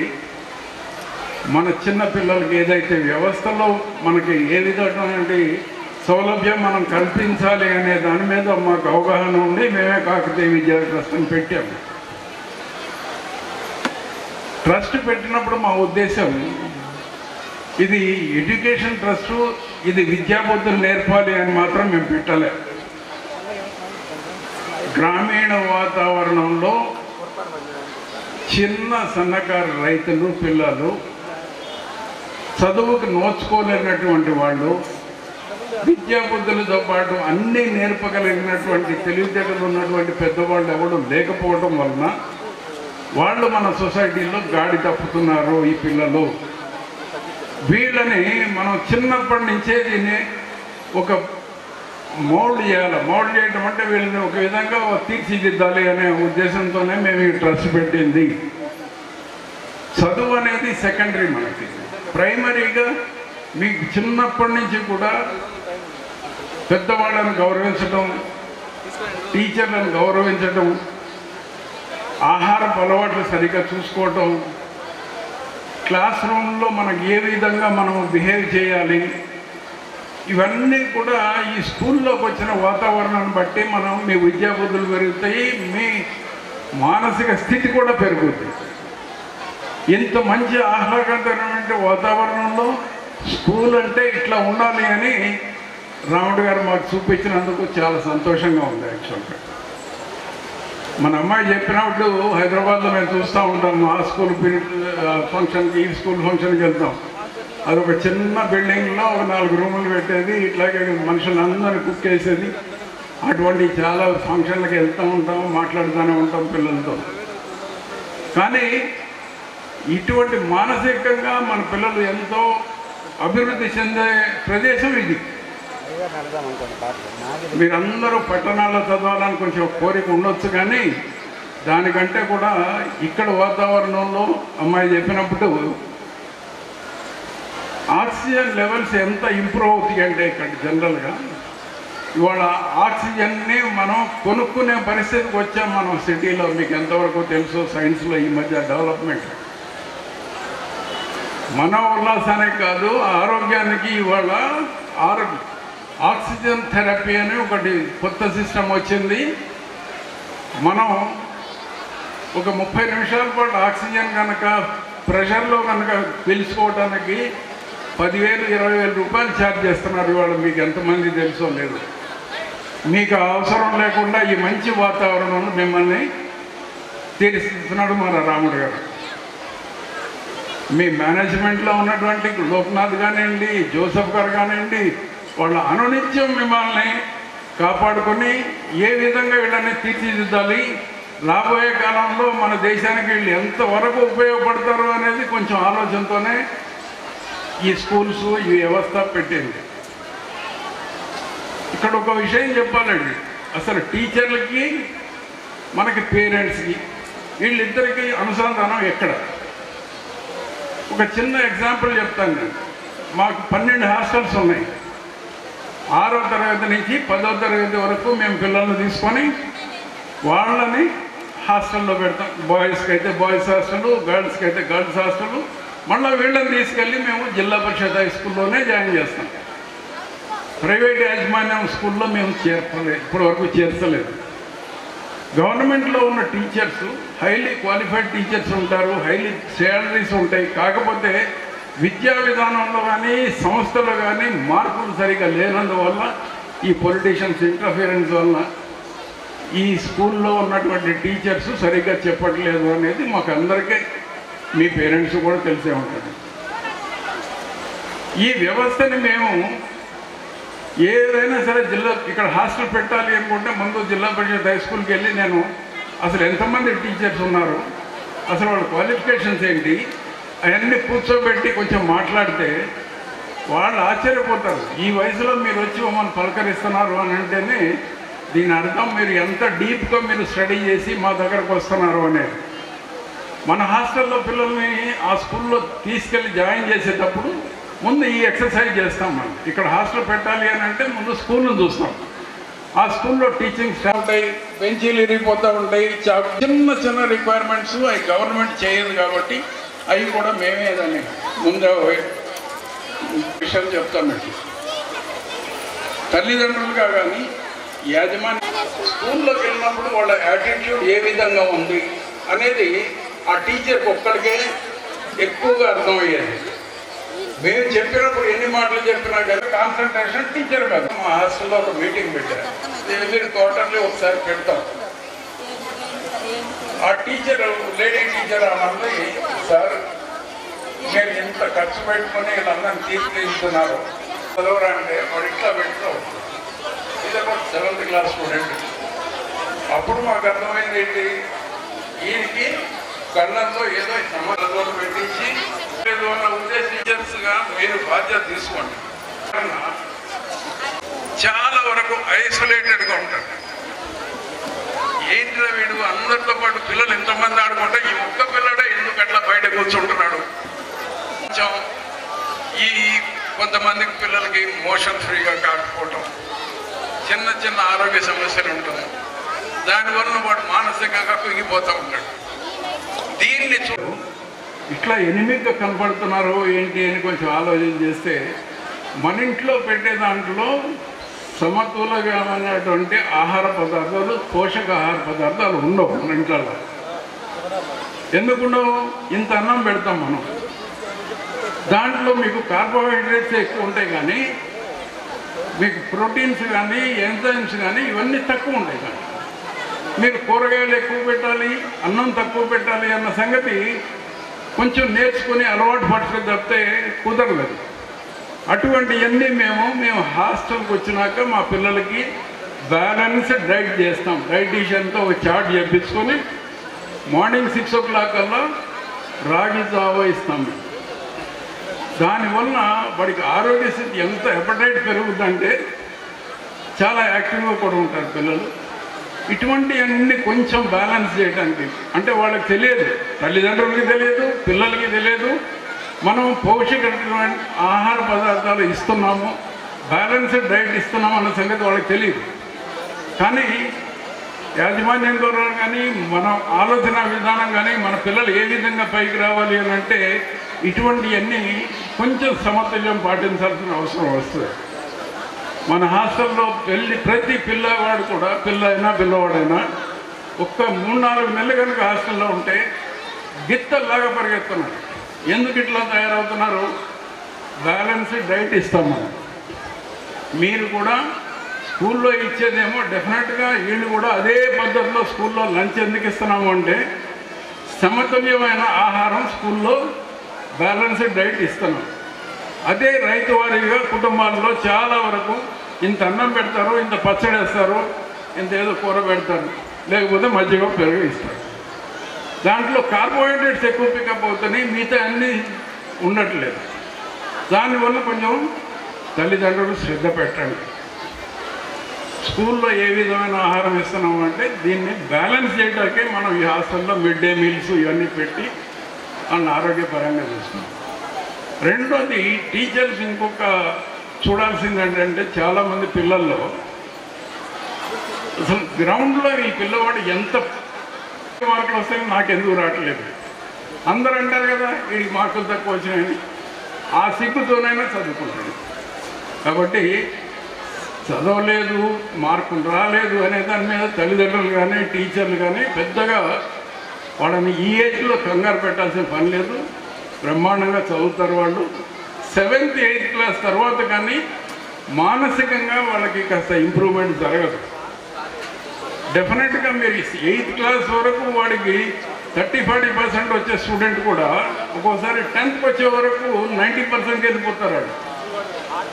మన చిన్న పిల్లలకి ఏదైతే వ్యవస్థలో మనకి ఏ విధమైనటువంటి సౌలభ్యం మనం కల్పించాలి అనే దాని మీద మాకు అవగాహన ఉండి మేమే కాకతీయ విద్యా ట్రస్ట్ని పెట్టాము. ట్రస్ట్ పెట్టినప్పుడు మా ఉద్దేశం ఇది ఎడ్యుకేషన్ ట్రస్టు, ఇది విద్యాబుద్ధులు నేర్పాలి అని మాత్రం మేము పెట్టలే. గ్రామీణ వాతావరణంలో చిన్న సన్నకారు రైతులు పిల్లలు చదువుకు నోచుకోలేనటువంటి వాళ్ళు విద్యాబుద్ధులతో పాటు అన్నీ నేర్పగలిగినటువంటి తెలివితేటలు ఉన్నటువంటి పెద్దవాళ్ళు ఎవరు లేకపోవడం వలన వాళ్ళు మన సొసైటీలో గాడి తప్పుతున్నారు. ఈ పిల్లలు వీళ్ళని మనం చిన్నప్పటి నుంచే దీన్ని ఒక మోల్డ్ చేయాలి. మోల్డ్ చేయడం అంటే వీళ్ళని ఒక విధంగా తీర్చిదిద్దాలి అనే ఉద్దేశంతోనే మేము ఈ ట్రస్ట్ పెట్టింది. చదువు అనేది సెకండరీ. మనకి ప్రైమరీగా మీకు చిన్నప్పటి నుంచి కూడా పెద్దవాళ్ళని గౌరవించడం, టీచర్లను గౌరవించడం, ఆహారపు అలవాట్లు సరిగ్గా చూసుకోవటం, క్లాస్ రూమ్లో మనకు ఏ విధంగా మనం బిహేవ్ చేయాలి, ఇవన్నీ కూడా ఈ స్కూల్లోకి వచ్చిన వాతావరణాన్ని బట్టి మీ విద్యాబుద్ధులు పెరుగుతాయి, మీ మానసిక స్థితి కూడా పెరుగుతుంది. ఇంత మంచి ఆహ్లాదకరమైన వాతావరణంలో స్కూల్ అంటే ఇట్లా ఉండాలి అని రాముడు గారు మాకు చూపించినందుకు చాలా సంతోషంగా ఉంది. యాక్చువల్గా మన అమ్మాయి చెప్పినప్పుడు హైదరాబాద్లో మేము చూస్తూ ఉంటాం, ఆ స్కూల్ ఫంక్షన్కి ఈ స్కూల్ ఫంక్షన్కి వెళ్తాం. అదొక చిన్న బిల్డింగ్లో ఒక 4 రూములు పెట్టేది, ఇట్లాగే మనుషులందరినీ కుక్ చేసేది. అటువంటి చాలా ఫంక్షన్లకు వెళ్తూ ఉంటాం, మాట్లాడుతూనే ఉంటాం పిల్లలతో. కానీ ఇటువంటి మానసికంగా మన పిల్లలు ఎంతో అభివృద్ధి చెందే ప్రదేశం ఇది. మీరందరూ పట్టణాల్లో చదవాలని కొంచెం కోరిక ఉండొచ్చు, కానీ దానికంటే కూడా ఇక్కడ వాతావరణంలో అమ్మాయి చెప్పినప్పుడు ఆక్సిజన్ లెవెల్స్ ఎంత ఇంప్రూవ్ అవుతాయి అంటే ఇక్కడ జనరల్గా ఇవాళ ఆక్సిజన్ని మనం కొనుక్కునే పరిస్థితికి వచ్చాం మనం సిటీలో. మీకు ఎంతవరకు తెలుసు సైన్స్లో ఈ మధ్య డెవలప్మెంట్. మన ఉల్లాసానికి కాదు, ఆరోగ్యానికి ఇవాళ ఆక్సిజన్ థెరపీ అని ఒకటి కొత్త సిస్టమ్ వచ్చింది. మనం ఒక 30 నిమిషాల పాటు ఆక్సిజన్ కనుక ప్రెషర్లో కనుక పీల్చుకోవడానికి 10,000 20,000 రూపాయలు ఛార్జ్ చేస్తున్నారు ఇవాళ. మీకు ఎంతమంది తెలుసో లేదు. మీకు అవసరం లేకుండా ఈ మంచి వాతావరణంలో మిమ్మల్ని తీర్చిస్తున్నాడు మన రాముడు గారు. మీ మేనేజ్మెంట్లో ఉన్నటువంటి లోక్నాథ్ కానివ్వండి, జోసెఫ్ గారు కానివ్వండి, వాళ్ళ అనునిత్యం మిమ్మల్ని కాపాడుకొని ఏ విధంగా వీళ్ళని తీర్చిదిద్దాలి, రాబోయే కాలంలో మన దేశానికి వీళ్ళు ఎంతవరకు ఉపయోగపడతారు అనేది కొంచెం ఆలోచనతోనే ఈ స్కూల్స్ ఈ వ్యవస్థ పెట్టింది. ఇక్కడ ఒక విషయం చెప్పాలండి, అసలు టీచర్లకి మనకి పేరెంట్స్కి వీళ్ళిద్దరికీ అనుసంధానం ఎక్కడ? ఒక చిన్న ఎగ్జాంపుల్ చెప్తాను నేను. మాకు 12 హాస్టల్స్ ఉన్నాయి. 6వ తరగతి నుంచి 10వ తరగతి వరకు మేము పిల్లల్ని తీసుకొని వాళ్ళని హాస్టల్లో పెడతాం. బాయ్స్కి అయితే బాయ్స్ హాస్టలు, గర్ల్స్కి అయితే గర్ల్స్ హాస్టలు. మళ్ళీ వీళ్ళని తీసుకెళ్ళి మేము జిల్లా పరిషత్ హై స్కూల్లోనే జాయిన్ చేస్తాం. ప్రైవేట్ యాజమాన్యం స్కూల్లో మేము ఇప్పటి వరకు చేర్చలేదు. గవర్నమెంట్లో ఉన్న టీచర్స్ హైలీ క్వాలిఫైడ్ టీచర్స్ ఉంటారు, హైలీ శాలరీస్ ఉంటాయి. కాకపోతే విద్యా విధానంలో కానీ సంస్థలో కానీ మార్పులు సరిగా లేనందువల్ల ఈ పొలిటీషియన్స్ ఇంటర్ఫిరెన్స్ వల్ల ఈ స్కూల్లో ఉన్నటువంటి టీచర్స్ సరిగ్గా చెప్పట్లేదు అనేది మాకు అందరికీ, మీ పేరెంట్స్ కూడా తెలిసే ఉంటుంది. ఈ వ్యవస్థని మేము ఏదైనా సరే ఇక్కడ హాస్టల్ పెట్టాలి అనుకుంటే ముందు జిల్లా పరిషత్ హై స్కూల్కి వెళ్ళి నేను అసలు ఎంతమంది టీచర్స్ ఉన్నారు, అసలు వాళ్ళ క్వాలిఫికేషన్స్ ఏంటి, అవన్నీ కూర్చోబెట్టి కొంచెం మాట్లాడితే వాళ్ళు ఆశ్చర్యపోతారు. ఈ వయసులో మీరు వచ్చి మమ్మల్ని పలకరిస్తున్నారు అని అంటేనే దీని అర్థం మీరు ఎంత డీప్గా మీరు స్టడీ చేసి మా దగ్గరకు వస్తున్నారు అనేది. మన హాస్టల్లో పిల్లల్ని ఆ స్కూల్లో తీసుకెళ్ళి జాయిన్ చేసేటప్పుడు ముందు ఈ ఎక్సర్సైజ్ చేస్తాం. మనం ఇక్కడ హాస్టల్ పెట్టాలి అని అంటే ముందు స్కూల్ను చూస్తాం. ఆ స్కూల్లో టీచింగ్ స్టాఫ్ ఉంటాయి, బెంచీలు ఇరిగిపోతూ ఉంటాయి, చిన్న చిన్న రిక్వైర్మెంట్స్ అవి గవర్నమెంట్ చేయదు కాబట్టి అవి కూడా మేమే దాన్ని ముందే విషయం చెప్తామండి. తల్లిదండ్రులుగా కానీ యాజమాన్య స్కూల్లోకి వెళ్ళినప్పుడు వాళ్ళ యాటిట్యూడ్ ఏ విధంగా ఉంది అనేది ఆ టీచర్కి ఒక్కడికే ఎక్కువగా అర్థమయ్యేది. మేము చెప్పినప్పుడు ఎన్ని మాటలు చెప్పినా కానీ కాన్సన్ట్రేషన్ టీచర్ మీద. మా హాస్టల్లో ఒక మీటింగ్ పెట్టారు, మీరు క్వార్టర్లీ ఒకసారి పెడతాం. ఆ టీచర్ లేడీ టీచర్ అన్నది, సార్ మీరు ఇంత ఖర్చు పెట్టుకొని వీళ్ళందరినీ తీర్చిదిద్దుతున్నారు, చదవరా అంటే వాడు ఇట్లా పెడతాం. ఇది ఒక 7th క్లాస్ స్టూడెంట్. అప్పుడు మాకు అర్థమైంది ఏంటి, ఈయనకి కళ్ళంలో ఏదో సమాధానం పెట్టించి లేదు అన్న ఉద్దేశం. టీచర్స్గా మీరు బాధ్యత తీసుకోండి. చాలా వరకు ఐసోలేటెడ్గా ఉంటారు. ఏంటిలో వీడు అందరితో పాటు పిల్లలు ఎంతమంది ఆడుకుంటే ఈ ఒక్క పిల్లడే ఎందుకు అట్లా బయట కూర్చుంటున్నాడు. కొంచెం ఈ కొంతమందికి పిల్లలకి మోషన్ ఫ్రీగా కాకపోవటం, చిన్న చిన్న ఆరోగ్య సమస్యలు ఉంటాయి. దానివల్ల వాడు మానసికంగా కుంగిపోతూ ఉంటాడు. దీన్ని ఇట్లా ఎనిమిదిగా కనపడుతున్నారు ఏంటి అని కొంచెం ఆలోచన చేస్తే మన ఇంట్లో పెట్టే దాంట్లో సమతుల్యమైనటువంటి ఆహార పదార్థాలు, పోషకాహార పదార్థాలు ఉండవు మన ఇంట్లో. ఎందుకుండవు? ఇంత అన్నం పెడతాం మనం, దాంట్లో మీకు కార్బోహైడ్రేట్స్ ఎక్కువ ఉంటాయి కానీ మీకు ప్రోటీన్స్ కానీ ఎంజైమ్స్ కానీ ఇవన్నీ తక్కువ ఉంటాయి. కానీ మీరు కూరగాయలు ఎక్కువ పెట్టాలి, అన్నం తక్కువ పెట్టాలి అన్న సంగతి కొంచెం నేర్చుకుని అలవాటు పట్టుకు తప్పితే కుదరలేదు. అటువంటివన్నీ మేము హాస్టల్కి వచ్చినాక మా పిల్లలకి బ్యాలెన్స్డ్ డైట్ చేస్తాం. డైటీషియన్తో ఒక చార్ట్ చేయించుకొని మార్నింగ్ 6 o'clock కల్లా రాగి జావ ఇస్తాం. దానివల్ల వాడికి ఆరోగ్య స్థితి ఎంత ఎపటైట్ పెరుగుతుందంటే చాలా యాక్టివ్గా కూడా ఉంటారు పిల్లలు. ఇటువంటివన్నీ కొంచెం బ్యాలెన్స్ చేయడానికి అంటే వాళ్ళకి తెలియదు, తల్లిదండ్రులకి తెలియదు, పిల్లలకి తెలియదు. మనం పోషకమైన ఆహార పదార్థాలు ఇస్తున్నాము, బ్యాలెన్స్డ్ డైట్ ఇస్తున్నాము అన్న సంగతి వాళ్ళకి తెలియదు. కానీ యాజమాన్యం ద్వారా కానీ మన ఆలోచన విధానం కానీ మన పిల్లలు ఏ విధంగా పైకి రావాలి అని అంటే ఇటువంటివన్నీ కొంచెం సమతుల్యం పాటించాల్సిన అవసరం వస్తుంది. మన హాస్టల్లో ప్రతి పిల్లవాడు కూడా, పిల్లవాడైనా ఒక్క 3-4 నెలలు కనుక హాస్టల్లో ఉంటే గిత్తల్లాగా పరిగెత్తున్నారు. ఎందుకు ఇట్లా తయారవుతున్నారు? బ్యాలెన్స్డ్ డైట్ ఇస్తాం మనం. మీరు కూడా స్కూల్లో ఇచ్చేదేమో డెఫినెట్గా వీళ్ళు కూడా అదే పద్ధతిలో స్కూల్లో లంచ్ ఎందుకు ఇస్తున్నాము అంటే సమతుల్యమైన ఆహారం స్కూల్లో బ్యాలెన్స్డ్ డైట్ ఇస్తున్నాం. అదే రైతు వారీగా కుటుంబాల్లో చాలా వరకు ఇంత అన్నం పెడతారు, ఇంత పచ్చడి వేస్తారు, ఇంత ఏదో కూర పెడతారు, లేకపోతే మజ్జిగ పెరుగు ఇస్తారు. దాంట్లో కార్బోహైడ్రేట్స్ ఎక్కువ పికప్ అవుతున్నాయి, మిగతా అన్నీ ఉండట్లేదు. దానివల్ల కొంచెం తల్లిదండ్రులు శ్రద్ధ పెట్టండి. స్కూల్లో ఏ విధమైన ఆహారం ఇస్తున్నాము అంటే దీన్ని బ్యాలెన్స్ చేయడానికే మనం ఈ హాస్టల్లో మిడ్ డే మీల్స్ ఇవన్నీ పెట్టి వాళ్ళని ఆరోగ్యపరంగా చూస్తున్నాం. రెండోది టీచర్స్ ఇంకొక చూడాల్సింది ఏంటంటే చాలామంది పిల్లల్లో అసలు గ్రౌండ్లో ఈ పిల్లవాడు ఎంత మార్కులు వస్తాయో నాకెందుకు రావట్లేదు. అందరూ అంటారు కదా వీడికి మార్కులు తక్కువ వచ్చినాయని, ఆ సిగ్గుతోనైనా చదువుకుంటాడు. కాబట్టి చదవలేదు, మార్కులు రాలేదు అనే దాని మీద తల్లిదండ్రులు కానీ టీచర్లు కానీ పెద్దగా వాళ్ళని ఈ ఏజ్లో కంగారు పెట్టాల్సిన పని లేదు. బ్రహ్మాండంగా చదువుతారు వాళ్ళు. 7th, 8th క్లాస్ తర్వాత కానీ మానసికంగా వాళ్ళకి కాస్త ఇంప్రూవ్మెంట్ జరగదు. డెఫినెట్గా మీరు 8th క్లాస్ వరకు వాడికి 30-40% వచ్చే స్టూడెంట్ కూడా ఒక్కోసారి 10th వచ్చే వరకు 90% వెళ్ళిపోతారు. వాళ్ళు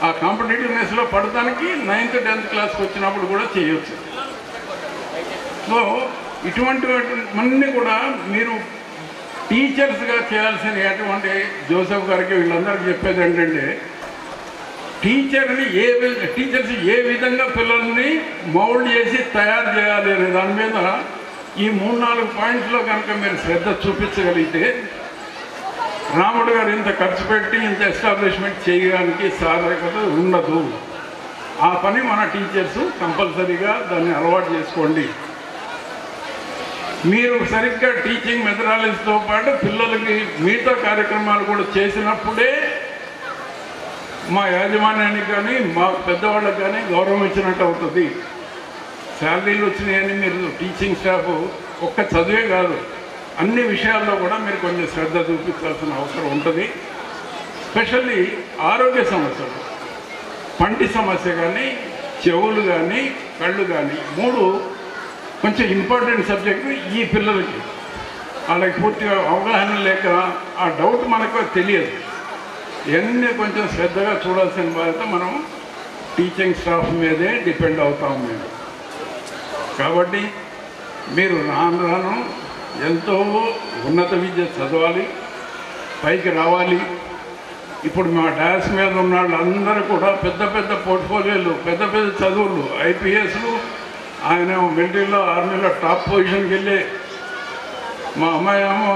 ఆ కాంపిటేటివ్నెస్లో పడటానికి 9th, 10th క్లాస్కి వచ్చినప్పుడు కూడా చేయొచ్చు. సో ఇటువంటివన్నీ కూడా మీరు టీచర్స్గా చేయాల్సిన ఎటువంటి జోసెఫ్ గారికి వీళ్ళందరికీ చెప్పేది ఏంటంటే టీచర్స్ ఏ విధంగా పిల్లల్ని మౌల్డ్ చేసి తయారు చేయాలి అనే దాని మీద ఈ 3-4 పాయింట్స్లో కనుక మీరు శ్రద్ధ చూపించగలిగితే రాముడు గారు ఇంత ఖర్చు పెట్టి ఇంత ఎస్టాబ్లిష్మెంట్ చేయడానికి సాధకత ఉండదు. ఆ పని మన టీచర్స్ కంపల్సరీగా దాన్ని అలవాటు చేసుకోండి. మీరు సరిగ్గా టీచింగ్ మెథడాలజీతో పాటు పిల్లలకి మిగతా కార్యక్రమాలు కూడా చేసినప్పుడే మా యాజమాన్యానికి కానీ మా పెద్దవాళ్ళకి కానీ గౌరవం ఇచ్చినట్టు అవుతుంది. శాలరీలు వచ్చినాయని మీరు టీచింగ్ స్టాఫ్ ఒక్క చదివే కాదు అన్ని విషయాల్లో కూడా మీరు కొంచెం శ్రద్ధ చూపించాల్సిన అవసరం ఉంటుంది. స్పెషల్లీ ఆరోగ్య సమస్యలు, పంటి సమస్య కానీ, చెవులు కానీ, కళ్ళు కానీ 3 కొంచెం ఇంపార్టెంట్ సబ్జెక్టు. ఈ పిల్లలకి వాళ్ళకి పూర్తిగా అవగాహన లేక ఆ డౌట్ మనకు తెలియదు. ఇవన్నీ కొంచెం శ్రద్ధగా చూడాల్సిన బాధ్యత మనం టీచింగ్ స్టాఫ్ మీదే డిపెండ్ అవుతాం మేము. కాబట్టి మీరు రాను ఎంతో ఉన్నత విద్య చదవాలి, పైకి రావాలి. ఇప్పుడు మా డాస్ మీద ఉన్న వాళ్ళందరూ కూడా పెద్ద పెద్ద పోర్ట్ఫోలియోలు, పెద్ద పెద్ద చదువులు, ఐపీఎస్లు. ఆయన మిలిటరీలో, ఆర్మీలో టాప్ పొజిషన్కి వెళ్ళి, మా అమ్మాయి ఏమో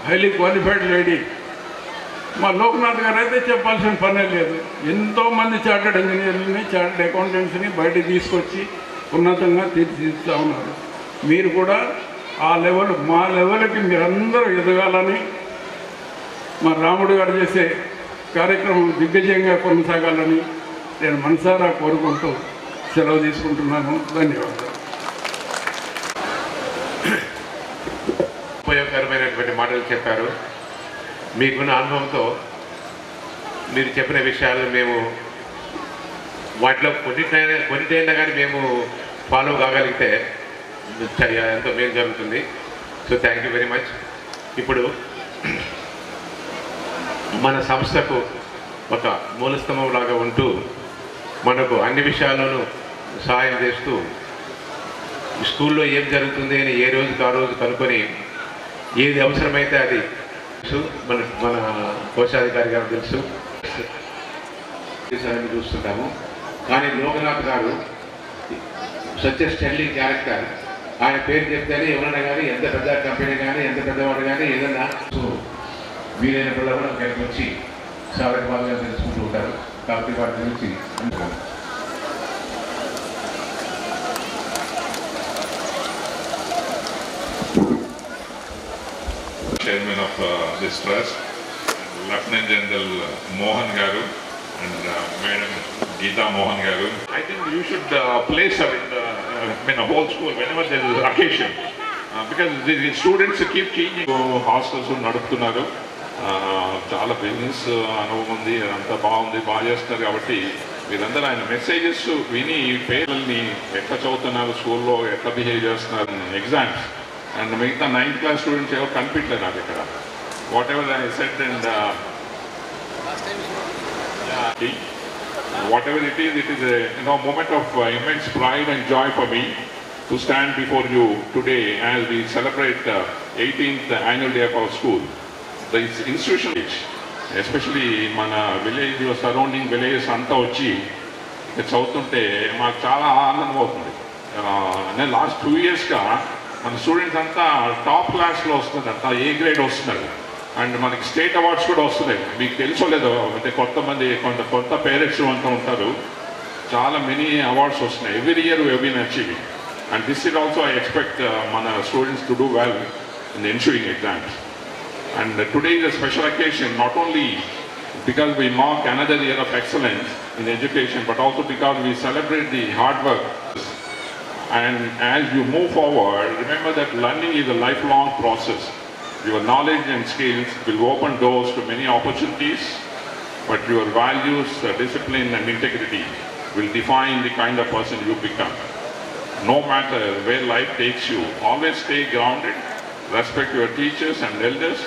హైలీ క్వాలిఫైడ్ లేడీ. మా లోక్నాథ్ గారు అయితే చెప్పాల్సిన పనే లేదు. ఎంతోమంది చార్టెడ్ ఇంజనీర్లని, చార్టెడ్ అకౌంటెంట్స్ని బయటకు తీసుకొచ్చి ఉన్నతంగా తీర్చిదిద్దుతూ ఉన్నారు. మీరు కూడా ఆ లెవెల్ మా లెవెల్కి మీరందరూ ఎదగాలని, మా రాముడు గారు చేసే కార్యక్రమం దిగ్గజంగా కొనసాగాలని నేను మనసారా కోరుకుంటూ సెలవు తీసుకుంటున్నాను. ధన్యవాదాలు. ఉపయోగకరమైనటువంటి మాటలు చెప్పారు. మీకున్న అనుభవంతో మీరు చెప్పిన విషయాలు మేము వాటిలో కొన్నిటైనా కానీ మేము ఫాలో కాగలిగితే ఎంతో మేలు జరుగుతుంది. So thank you very much. ఇప్పుడు మన సంస్థకు ఒక మూలస్తంభం లాగా ఉంటూ మనకు అన్ని విషయాలను సహాయం చేస్తూ స్కూల్లో ఏం జరుగుతుంది అని ఏ రోజుకి ఆ రోజు కనుక్కొని ఏది అవసరమైతే అది తెలుసు. మన కోశాధికారి గారు తెలుసు చూస్తుంటాము. కానీ లోకనాథ్ గారు సచ్ స్టెర్లింగ్ క్యారెక్టర్. ఆయన పేరు చెప్తేనే ఎవరైనా కానీ ఎంత పెద్ద కంపెనీ కానీ ఎంత పెద్దవాడు కానీ ఏదన్నా వీలైన పిల్లలు కూడా అక్కడికి వచ్చి చాలా బాగా తెలుసుకుంటూ ఉంటారు. కాబట్టి వాటి గురించి Chairman of this trust, Lieutenant General Mohan Garu and Madam Geeta Mohan Garu. I think you should place her in the whole school whenever there is an occasion, because the students keep changing. Hostels నడుపుతున్నారు, చాలా business అనుభవం ఉంది, అంతా బాగుంది, బాగా చేస్తున్నారు. కాబట్టి మీరందరూ ఆయన మెసేజెస్ విని పేర్లని ఎట్లా చదువుతున్నారు, స్కూల్లో ఎట్లా బిహేవ్ చేస్తున్నారు, ఎగ్జామ్స్ అండ్ మిగతా 9th class స్టూడెంట్స్ ఎవరు కనిపించలేదు నాకు ఇక్కడ. What ever I said and whatever it is a moment of immense pride and joy for me to stand before you today as we celebrate 18th annual day of our school. The institution, especially మన village surrounding villages అంతా వచ్చి చదువుతుంటే మాకు చాలా ఆనందం అవుతుంది. నేను last 2 yearsగా మన స్టూడెంట్స్ అంతా టాప్ క్లాస్లో వస్తుంది, అంతా ఏ గ్రేడ్ వస్తున్నారు. అండ్ మనకి స్టేట్ అవార్డ్స్ కూడా వస్తున్నాయి. మీకు తెలుసోలేదో, అంటే కొత్త పేరెంట్స్ అంతా ఉంటారు, చాలా మెనీ అవార్డ్స్ వస్తున్నాయి. Every year we been achieving. And this is also I expect మన students to do well in the ensuing exams. And today is a special occasion, not only because we mark another year of excellence in education, but also because we celebrate the hard work. And as you move forward, remember that learning is a lifelong process. Your knowledge and skills will open doors to many opportunities, but your values, discipline and integrity will define the kind of person you become. No matter where life takes you, always stay grounded, respect your teachers and elders,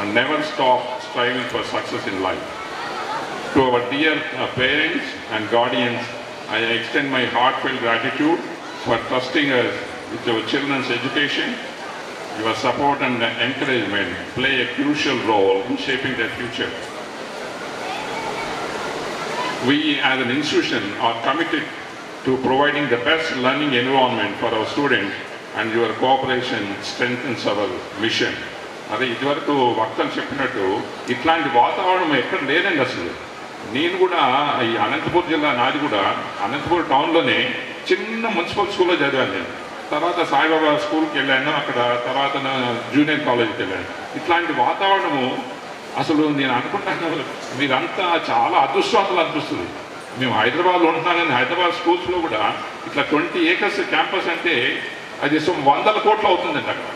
and never stop striving for success in life. To our dear parents and guardians, I extend my heartfelt gratitude for trusting us with your children's education. Your support and encouragement play a crucial role in shaping their future. We as an institution are committed to providing the best learning environment for our students, and your cooperation strengthens our mission. అదే ఇదివరకు వక్తలు చెప్పినట్టు ఇట్లాంటి వాతావరణం ఎక్కడ లేదండి అసలు. నేను కూడా ఈ అనంతపూర్ జిల్లా నాది కూడా అనంతపూర్ టౌన్లోనే చిన్న మున్సిపల్ స్కూల్లో చదివాను నేను. తర్వాత సాయిబాబా స్కూల్కి వెళ్ళాను, అక్కడ తర్వాత జూనియర్ కాలేజ్కి వెళ్ళాను. ఇట్లాంటి వాతావరణము అసలు నేను అనుకుంటాను మీరంతా చాలా అదృష్టవంతులు అనిపిస్తుంది. మేము హైదరాబాద్లో ఉంటున్నాం, కానీ హైదరాబాద్ స్కూల్స్లో కూడా ఇట్లా 20 acres క్యాంపస్ అంటే అది 100 కోట్లు అవుతుందండి అక్కడ.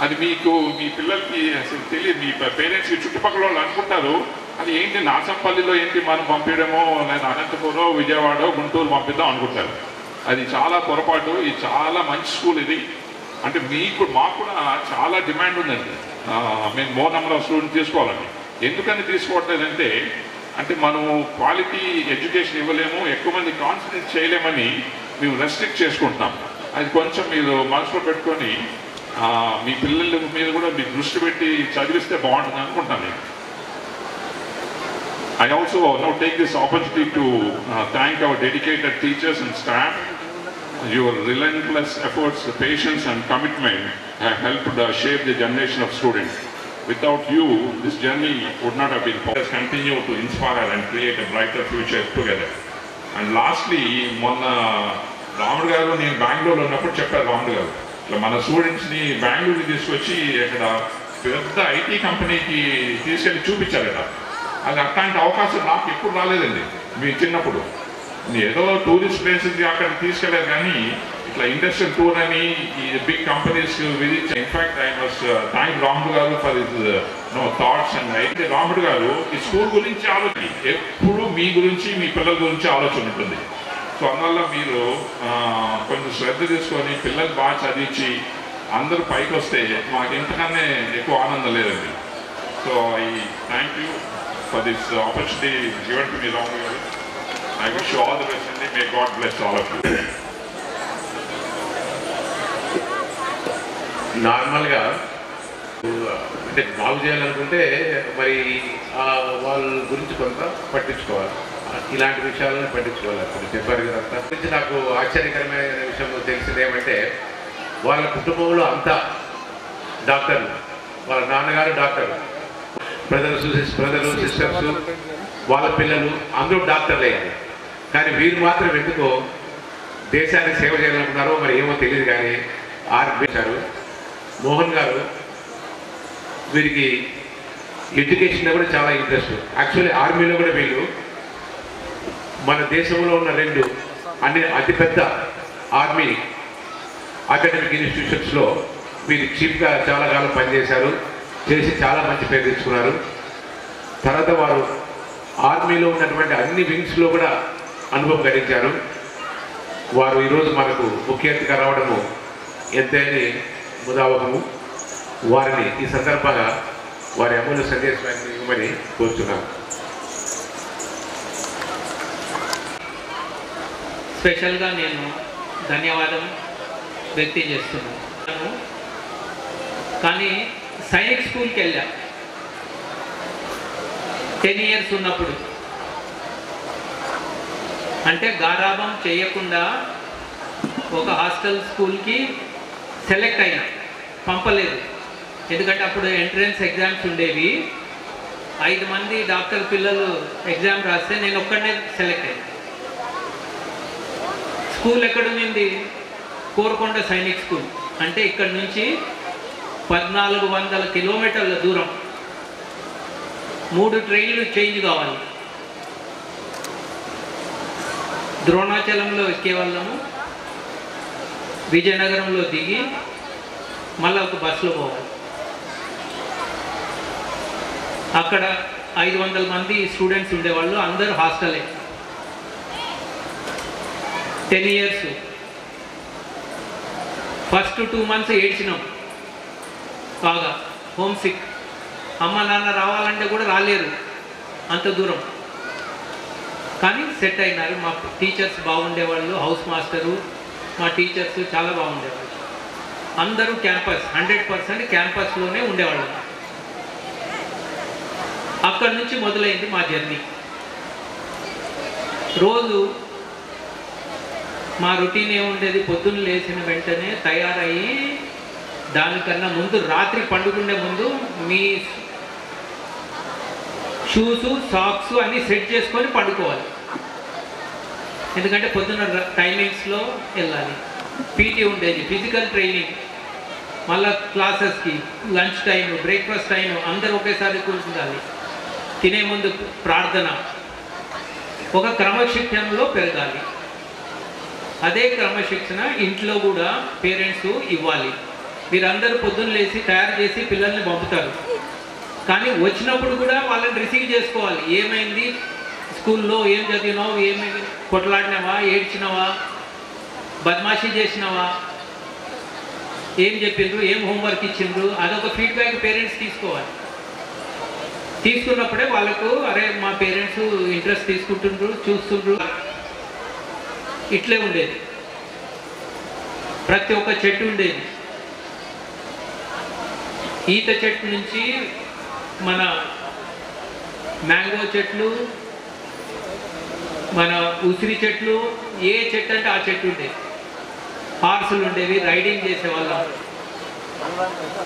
అది మీకు మీ పిల్లలకి అసలు తెలియదు. మీ పేరెంట్స్కి చుట్టుపక్కల వాళ్ళు అనుకుంటారు అది ఏంటి నాసంపల్లిలో ఏంటి మనం పంపించడమో, లేదా అనంతపురం, విజయవాడ, గుంటూరు పంపిద్దాం అనుకుంటారు. అది చాలా పొరపాటు. ఇది చాలా మంచి స్కూల్ ఇది. అంటే మాకు కూడా చాలా డిమాండ్ ఉందండి. మేము మోర్ నెంబర్ ఆఫ్ స్టూడెంట్స్ తీసుకోవాలని. ఎందుకని తీసుకోవట్లేదంటే అంటే మనం క్వాలిటీ ఎడ్యుకేషన్ ఇవ్వలేము, ఎక్కువ మంది కాన్సన్ట్రేట్ చేయలేమని మేము రెస్ట్రిక్ట్ చేసుకుంటున్నాం. అది కొంచెం మీరు మనసులో పెట్టుకొని మీ పిల్లల మీద కూడా మీకు దృష్టి పెట్టి చదివిస్తే బాగుంటుంది అనుకుంటాను నేను. I also now take this opportunity to thank our dedicated teachers and staff. Your relentless efforts, patience and commitment have helped shape the generation of students. Without you, this journey would not have been possible. Let us continue to inspire and create a brighter future together. And lastly, రాముడు గారు నేను బెంగళూరులో ఉన్నప్పుడు చెప్పారు రాముడు గారు ఇట్లా మన స్టూడెంట్స్ని బెంగళూరుకి తీసుకొచ్చి ఇక్కడ పెద్ద ఐటీ కంపెనీకి తీసుకెళ్ళి చూపించారట. అది అట్లాంటి అవకాశం నాకు ఎప్పుడు రాలేదండి మీ చిన్నప్పుడు. ఏదో టూరిస్ట్ ప్లేసెస్కి అక్కడికి తీసుకెళ్ళారు కానీ ఇట్లా ఇండస్ట్రియల్ టూర్ అని ఈ big companies visit. In fact I must thank Ramudu garu for his thoughts and అయితే రాముడు గారు ఈ స్కూల్ గురించి ఆలోచన ఎప్పుడు మీ గురించి మీ పిల్లల గురించి ఆలోచన ఉంటుంది. సో అందువల్ల మీరు కొంచెం శ్రద్ధ తీసుకొని పిల్లలు బాగా చదివించి అందరూ పైకి వస్తే మాకు ఇంతకన్నా ఎక్కువ ఆనందం లేదండి. So I thank you for this opportunity given to me Ramudu గారు. I wish you all the best and may God bless all of you. నార్మల్గా అంటే బాగు చేయాలనుకుంటే మరి వాళ్ళ గురించి కొంత పట్టించుకోవాలి, ఇలాంటి విషయాలను పట్టించుకోవాలి. అప్పుడు చెప్పారు కదంతా గురించి నాకు ఆశ్చర్యకరమైన విషయం తెలిసింది ఏమంటే వాళ్ళ కుటుంబంలో అంతా డాక్టర్లు, వాళ్ళ నాన్నగారు డాక్టరు, బ్రదరు సిస్టర్స్ వాళ్ళ పిల్లలు అందరూ డాక్టర్లు అయ్యారు. కానీ వీరు మాత్రం ఎందుకో దేశానికి సేవ చేయాలనుకున్నారో మరి ఏమో తెలియదు. కానీ ఆర్బిచారు మోహన్ గారు వీరికి ఎడ్యుకేషన్లో కూడా చాలా ఇంట్రెస్ట్. యాక్చువల్లీ ఆర్మీలో కూడా వీళ్ళు మన దేశంలో ఉన్న 2 అతిపెద్ద ఆర్మీ అకాడమిక్ ఇన్స్టిట్యూషన్స్లో వీరు చీఫ్గా చాలా కాలం పనిచేశారు. చేసి చాలా మంచి పేరు తెచ్చుకున్నారు. తర్వాత వారు ఆర్మీలో ఉన్నటువంటి అన్ని వింగ్స్లో కూడా అనుభవం గడించారు. వారు ఈరోజు మనకు ముఖ్య అతిథిగా రావడము ఎంతైనా ముదావకము. వారిని ఈ సందర్భంగా వారి అమూల్య సందేశాన్ని ఇవ్వమని కోరుతున్నాను. స్పెషల్గా నేను ధన్యవాదం వ్యక్తం చేస్తున్నాను. కానీ సైనిక్ స్కూల్కి వెళ్ళా 10 years ఉన్నప్పుడు. అంటే గారాబం చేయకుండా ఒక హాస్టల్ స్కూల్కి సెలెక్ట్ అయినా, పంపలేదు. ఎందుకంటే అప్పుడు ఎంట్రన్స్ ఎగ్జామ్స్ ఉండేవి. 5 మంది డాక్టర్ పిల్లలు ఎగ్జామ్ రాస్తే నేను ఒక్కడనే సెలెక్ట్ అయ్యాను. స్కూల్ ఎక్కడుంది? కోరుకొండ సైనిక్ స్కూల్. అంటే ఇక్కడ నుంచి 1400 కిలోమీటర్ల దూరం. 3 ట్రైన్లు చేంజ్ కావాలి. ద్రోణాచలంలో ఎక్కేవాళ్ళము, విజయనగరంలో దిగి మళ్ళీ ఒక బస్సులో పోవాలి. అక్కడ 500 మంది స్టూడెంట్స్ ఉండేవాళ్ళు, అందరూ హాస్టలే. 10 years. ఫస్ట్ 2 months ఏడ్చినాం బాగా, హోమ్ సిక్. అమ్మ నాన్న రావాలంటే కూడా రాలేరు, అంత దూరం. కానీ సెట్ అయినారు. మా టీచర్స్ బాగుండేవాళ్ళు, హౌస్ మాస్టరు, మా టీచర్స్ చాలా బాగుండేవాళ్ళు. అందరూ క్యాంపస్ 100% క్యాంపస్లోనే ఉండేవాళ్ళు. అక్కడి నుంచి మొదలైంది మా జర్నీ. రోజు మా రొటీన్ ఏముండేది, పొద్దున్న లేచిన వెంటనే తయారయ్యి దానికన్నా ముందు రాత్రి పండుకునే ముందు మీ షూస్ సాక్స్ అన్నీ సెట్ చేసుకొని పండుకోవాలి. ఎందుకంటే పొద్దున్న టైమింగ్స్లో వెళ్ళాలి. పీటీ ఉండేది, ఫిజికల్ ట్రైనింగ్, మళ్ళీ క్లాసెస్కి, లంచ్ టైం, బ్రేక్ఫాస్ట్ టైం అందరూ ఒకేసారి కూర్చుండాలి. తినే ముందు ప్రార్థన. ఒక క్రమశిక్షణలో పెరగాలి. అదే క్రమశిక్షణ ఇంట్లో కూడా పేరెంట్స్ ఇవ్వాలి. మీరందరూ పొద్దున్న లేచి తయారు చేసి పిల్లల్ని పంపుతారు, కానీ వచ్చినప్పుడు కూడా వాళ్ళని రిసీవ్ చేసుకోవాలి. ఏమైంది స్కూల్లో, ఏం చదివినావు, ఏమైంది, కొట్లాడినావా, ఏడ్చినావా, బద్మాషీ చేసినావా, ఏం చెప్పిండ్రు, ఏం హోంవర్క్ ఇచ్చిండ్రు, అదొక ఫీడ్బ్యాక్ పేరెంట్స్ తీసుకోవాలి. తీసుకున్నప్పుడే వాళ్ళకు అరే మా పేరెంట్స్ ఇంట్రెస్ట్ తీసుకుంటుండ్రు, చూస్తుండ్రు. ఇట్లే ఉండేది. ప్రతి ఒక్క చెట్టు ఉండేది. ఈత చెట్టు నుంచి మన మ్యాంగో చెట్లు, మన ఉసిరి చెట్లు, ఏ చెట్టు అంటే ఆ చెట్టు ఉండేది. హార్సులు ఉండేవి, రైడింగ్ చేసేవాళ్ళం.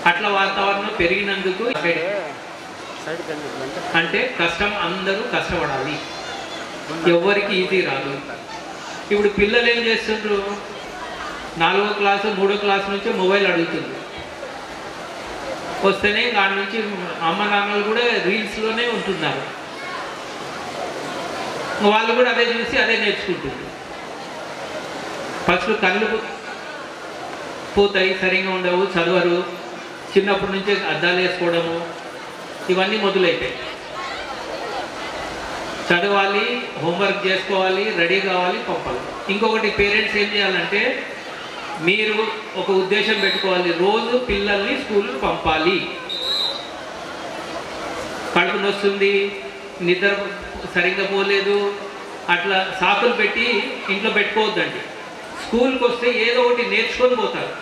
అట్లా వాతావరణం పెరిగినందుకు అంటే కష్టం, అందరూ కష్టపడాలి, ఎవరికి ఈజీ రాదు. ఇప్పుడు పిల్లలు ఏం చేస్తుండ్రు, 4వ క్లాసు 3వ క్లాస్ నుంచి మొబైల్ అడుగుతుంది. వస్తేనే దాని నుంచి అమ్మ నాన్నలు కూడా రీల్స్లోనే ఉంటున్నారు. వాళ్ళు కూడా అదే చూసి అదే నేర్చుకుంటుంది. ఫస్ట్ కళ్ళు పోతాయి, సరిగా ఉండవు, చదవరు, చిన్నప్పటి నుంచే అద్దాలు వేసుకోవడము ఇవన్నీ మొదలైతాయి. చదవాలి, హోంవర్క్ చేసుకోవాలి, రెడీ కావాలి, పంపాలి. ఇంకొకటి పేరెంట్స్ ఏం చేయాలంటే మీరు ఒక ఉద్దేశం పెట్టుకోవాలి, రోజు పిల్లల్ని స్కూల్కి పంపాలి. కడుపు నొస్తుంది, నిద్ర సరిగ్గా పోలేదు, అట్లా సాకులు పెట్టి ఇంట్లో పెట్టుకోవద్దండి. స్కూల్కి వస్తే ఏదో ఒకటి నేర్చుకొని పోతారు,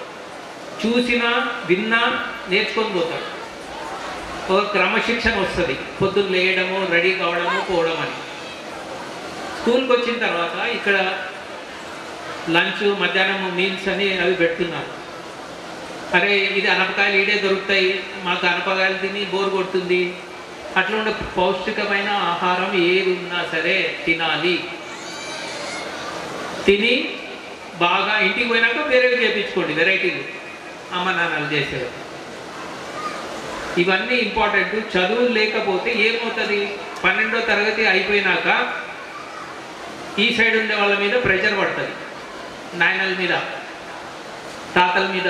చూసినా విన్నా నేర్చుకొని పోతాడు. ఒక క్రమశిక్షణ వస్తుంది, పొద్దున్న లేయడము, రెడీ కావడము, పోవడం అని. స్కూల్కి వచ్చిన తర్వాత ఇక్కడ లంచ్, మధ్యాహ్నం మీల్స్ అని అవి పెడుతున్నారు. అరే ఇది అనపకాయలు ఈడే దొరుకుతాయి, మాకు అనపకాయలు తిని బోర్ కొడుతుంది. అట్లా ఉండే పౌష్టికమైన ఆహారం ఏది ఉన్నా సరే తినాలి. తిని బాగా ఇంటికి పోయినాక వేరేవి చేయించుకోండి, వెరైటీలు అమ్మ నాన్నలు చేసేవి. ఇవన్నీ ఇంపార్టెంట్. చదువు లేకపోతే ఏమవుతుంది, 12వ తరగతి అయిపోయినాక ఈ సైడ్ ఉండే వాళ్ళ మీద ప్రెషర్ పడుతుంది, నాయనల మీద, తాతల మీద.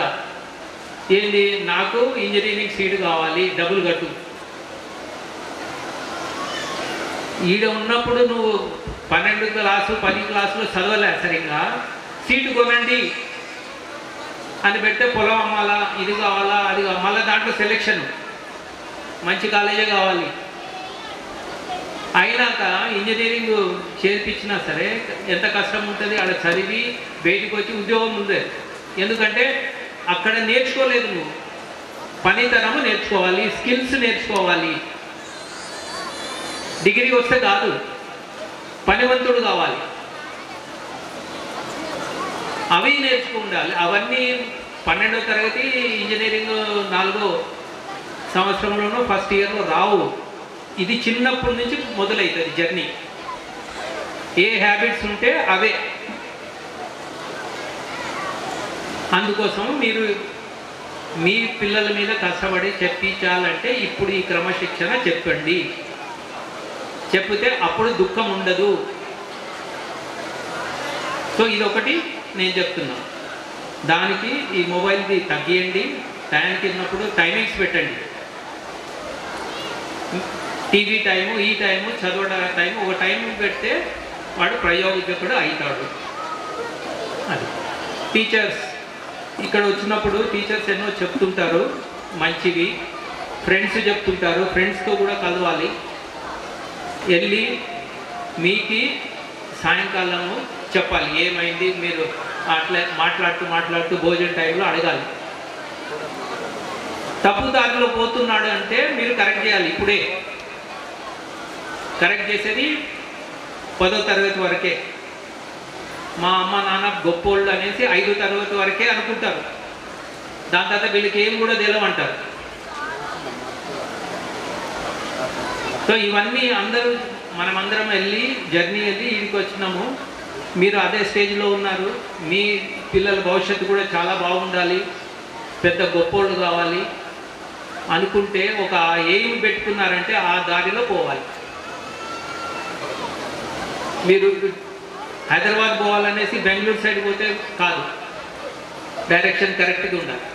ఏంది, నాకు ఇంజనీరింగ్ సీటు కావాలి, డబ్బులు కట్టు. ఈడ ఉన్నప్పుడు నువ్వు 12వ క్లాసు 10వ క్లాసులో చదవలే సరిగ్గా, సీటు కొనండి అని పెడితే పొలం అమ్మాలా, ఇది కావాలా, అది మళ్ళీ దాంట్లో సెలెక్షన్, మంచి కాలేజే కావాలి. అయినాక ఇంజనీరింగ్ చేర్పించినా సరే ఎంత కష్టం ఉంటుంది. అక్కడ చదివి బయటికి వచ్చి ఉద్యోగం ఉంది. ఎందుకంటే అక్కడ నేర్చుకోలేదు నువ్వు, పనితనము నేర్చుకోవాలి, స్కిల్స్ నేర్చుకోవాలి. డిగ్రీ వస్తే కాదు, పనివంతుడు కావాలి, అవి నేర్చుకుండాలి. అవన్నీ 12వ తరగతి ఇంజనీరింగ్ 4వ సంవత్సరంలోనూ ఫస్ట్ ఇయర్లో రావు. ఇది చిన్నప్పటి నుంచి మొదలవుతుంది జర్నీ. ఏ హ్యాబిట్స్ ఉంటే అవే. అందుకోసం మీరు మీ పిల్లల మీద కష్టపడి చెప్పించాలంటే ఇప్పుడు ఈ క్రమశిక్షణ చెప్పండి. చెప్తే అప్పుడు దుఃఖం ఉండదు. సో ఇదొకటి నేను చెప్తున్నా. దానికి ఈ మొబైల్ది తగ్గియండి. టైంకి ఉన్నప్పుడు టైమింగ్స్ పెట్టండి. టీవీ టైము, ఈ టైము, చదవడం టైము, ఒక టైం పెడితే వాడు ప్రయోజకుడు అవుతాడు. అది టీచర్స్ ఇక్కడ వచ్చినప్పుడు టీచర్స్ ఎన్నో చెప్తుంటారు మంచివి, ఫ్రెండ్స్ చెప్తుంటారు, ఫ్రెండ్స్తో కూడా కలవాలి. వెళ్ళి మీకు సాయంకాలము చెప్పాలి ఏమైంది, మీరు అట్లా మాట్లాడుతూ భోజన టైంలో అడగాలి. తప్పు దారిలో పోతున్నాడు అంటే మీరు కరెక్ట్ చేయాలి. ఇప్పుడే కరెక్ట్ చేసేది 10వ తరగతి వరకే. మా అమ్మ నాన్న గొప్పోళ్ళు అనేసి 5వ తరగతి వరకే అనుకుంటారు. దాని తర్వాత వీళ్ళకి ఏం కూడా తెలియమంటారు. సో ఇవన్నీ మనమందరం వెళ్ళి జర్నీ వెళ్ళి ఇంటికి వచ్చినాము. మీరు అదే స్టేజ్లో ఉన్నారు. మీ పిల్లల భవిష్యత్తు కూడా చాలా బాగుండాలి, పెద్ద గొప్పోళ్ళు కావాలి అనుకుంటే ఒక ఎయిమ్ పెట్టుకున్నారంటే ఆ దారిలో పోవాలి. మీరు హైదరాబాద్ పోవాలనేసి బెంగళూరు సైడ్ పోతే కాదు, డైరెక్షన్ కరెక్ట్గా ఉండాలి.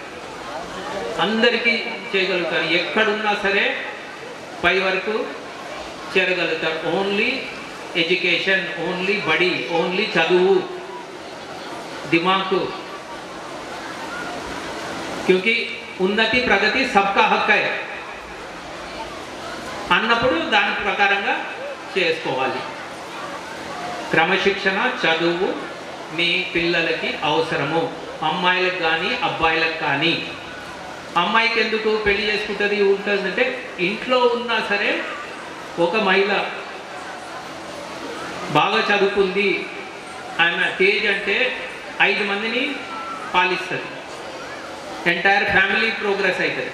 అందరికీ చేయగలుగుతారు, ఎక్కడున్నా సరే పై వరకు చేరగలుగుతారు. ఓన్లీ ఎడ్యుకేషన్, ఓన్లీ బడి, ఓన్లీ చదువు, దిమాగ్. క్యూంకి ఉన్నతి ప్రగతి సబ్కా హక్ హై అన్నప్పుడు దాని ప్రకారంగా చేసుకోవాలి. క్రమశిక్షణ, చదువు మీ పిల్లలకి అవసరము. అమ్మాయిలకు కానీ అబ్బాయిలకు కానీ. అమ్మాయికి ఎందుకు పెళ్లి చేసుకుంటుంది ఉంటుందంటే ఇంట్లో ఉన్నా సరే ఒక మహిళ బాగా చదువుకుంది, ఆమె తేజ్ అంటే 5 మందిని పాలిస్తుంది, ఎంటైర్ ఫ్యామిలీ ప్రోగ్రెస్ అవుతుంది.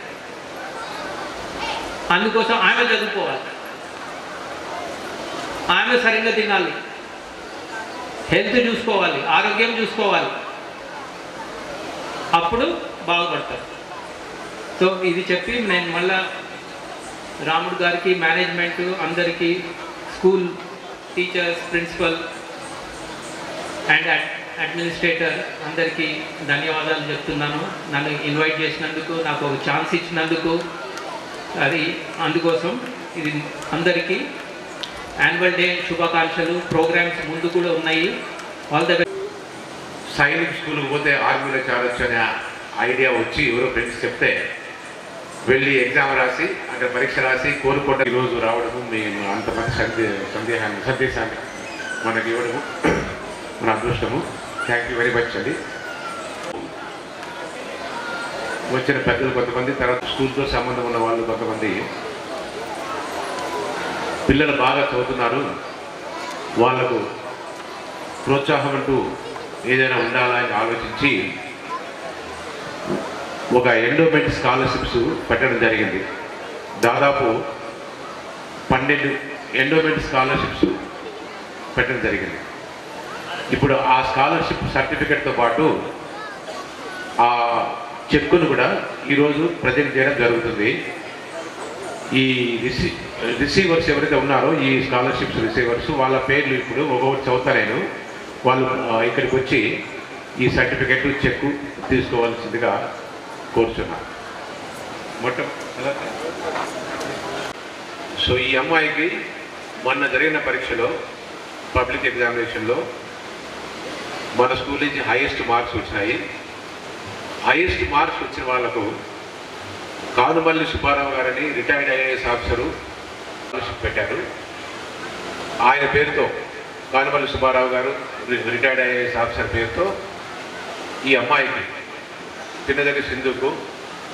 అందుకోసం ఆమె చదువుకోవాలి, ఆమె సరిగ్గా తినాలి, హెల్త్ చూసుకోవాలి, ఆరోగ్యం చూసుకోవాలి. అప్పుడు బాగుపడతారు. సో ఇది చెప్పి నేను మళ్ళా రాముడు గారికి, మేనేజ్మెంట్ అందరికీ, school teachers, principal and administrator అందరికీ ధన్యవాదాలు చెప్తున్నాను. నన్ను ఇన్వైట్ చేసినందుకు, నాకు ఒక ఛాన్స్ ఇచ్చినందుకు. అందుకోసం ఇది అందరికీ యాన్యువల్ డే శుభాకాంక్షలు. ప్రోగ్రామ్స్ ముందు కూడా ఉన్నాయి. All the best. సైనిక్ స్కూల్కి పోతే ఆర్మీలో చేరొచ్చు అనే ఐడియా వచ్చి ఎవరో ఫ్రెండ్స్ చెప్తే వెళ్ళి ఎగ్జామ్ రాసి అక్కడ పరీక్ష రాసి కోరుకోట ఈరోజు రావడము, మేము అంతమంది సందేశాన్ని మనకి ఇవ్వడము మన అదృష్టము. థ్యాంక్ యూ వెరీ మచ్ అండి. వచ్చిన పెద్దలు కొంతమంది, తర్వాత స్కూల్తో సంబంధం ఉన్న వాళ్ళు కొంతమంది, పిల్లలు బాగా చదువుతున్నారు, వాళ్లకు ప్రోత్సాహం అంటూ ఏదైనా ఉండాలా అని ఆలోచించి ఒక ఎండోమెంట్ స్కాలర్షిప్స్ పెట్టడం జరిగింది. దాదాపు 12 ఎండోమెంట్ స్కాలర్షిప్స్ పెట్టడం జరిగింది. ఇప్పుడు ఆ స్కాలర్షిప్ సర్టిఫికెట్తో పాటు ఆ చెక్కును కూడా ఈరోజు ప్రజెంట్ చేయడం జరుగుతుంది. ఈ రిసీవర్స్ ఎవరైతే ఉన్నారో, ఈ స్కాలర్షిప్స్ రిసీవర్స్, వాళ్ళ పేర్లు ఇప్పుడు ఒక్కొక్కటి చదువుతా నేను. వాళ్ళు ఇక్కడికి వచ్చి ఈ సర్టిఫికెట్, చెక్కు తీసుకోవాల్సిందిగా కోరుచున్నాను. సో ఈ అమ్మాయికి మొన్న జరిగిన పరీక్షలో, పబ్లిక్ ఎగ్జామినేషన్లో మన స్కూల్ నుంచి హైయెస్ట్ మార్క్స్ వచ్చినాయి. హైయెస్ట్ మార్క్స్ వచ్చిన వాళ్లకు కానుమల్లి సుబ్బారావు గారని రిటైర్డ్ ఐఏఎస్ ఆఫీసరు స్కాలర్షిప్ పెట్టారు. ఆయన పేరుతో, కానుమల్లి సుబ్బారావు గారు రిటైర్డ్ ఐఏఎస్ ఆఫీసర్ పేరుతో ఈ అమ్మాయికి, పిన్నదల్లి సింధుకు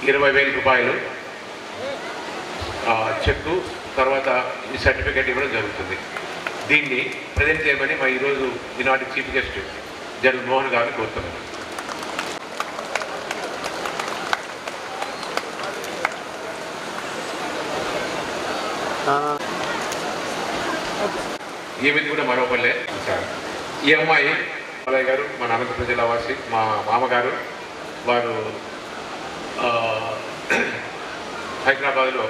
20,000 రూపాయలు చెక్కు, తర్వాత ఈ సర్టిఫికేట్ ఇవ్వడం జరుగుతుంది. దీన్ని ప్రజెంట్ చేయమని మా ఈరోజు ఈనాటి చీఫ్ గెస్ట్ జనరల్ మోహన్ గారిని కోరుతున్నాను. ఏమిది కూడా మరో పల్లె సార్. ఈ అమ్మాయి బాలయ్య గారు మన అనంతపురం జిల్లా వాసి, మా మామగారు. వారు హైదరాబాద్లో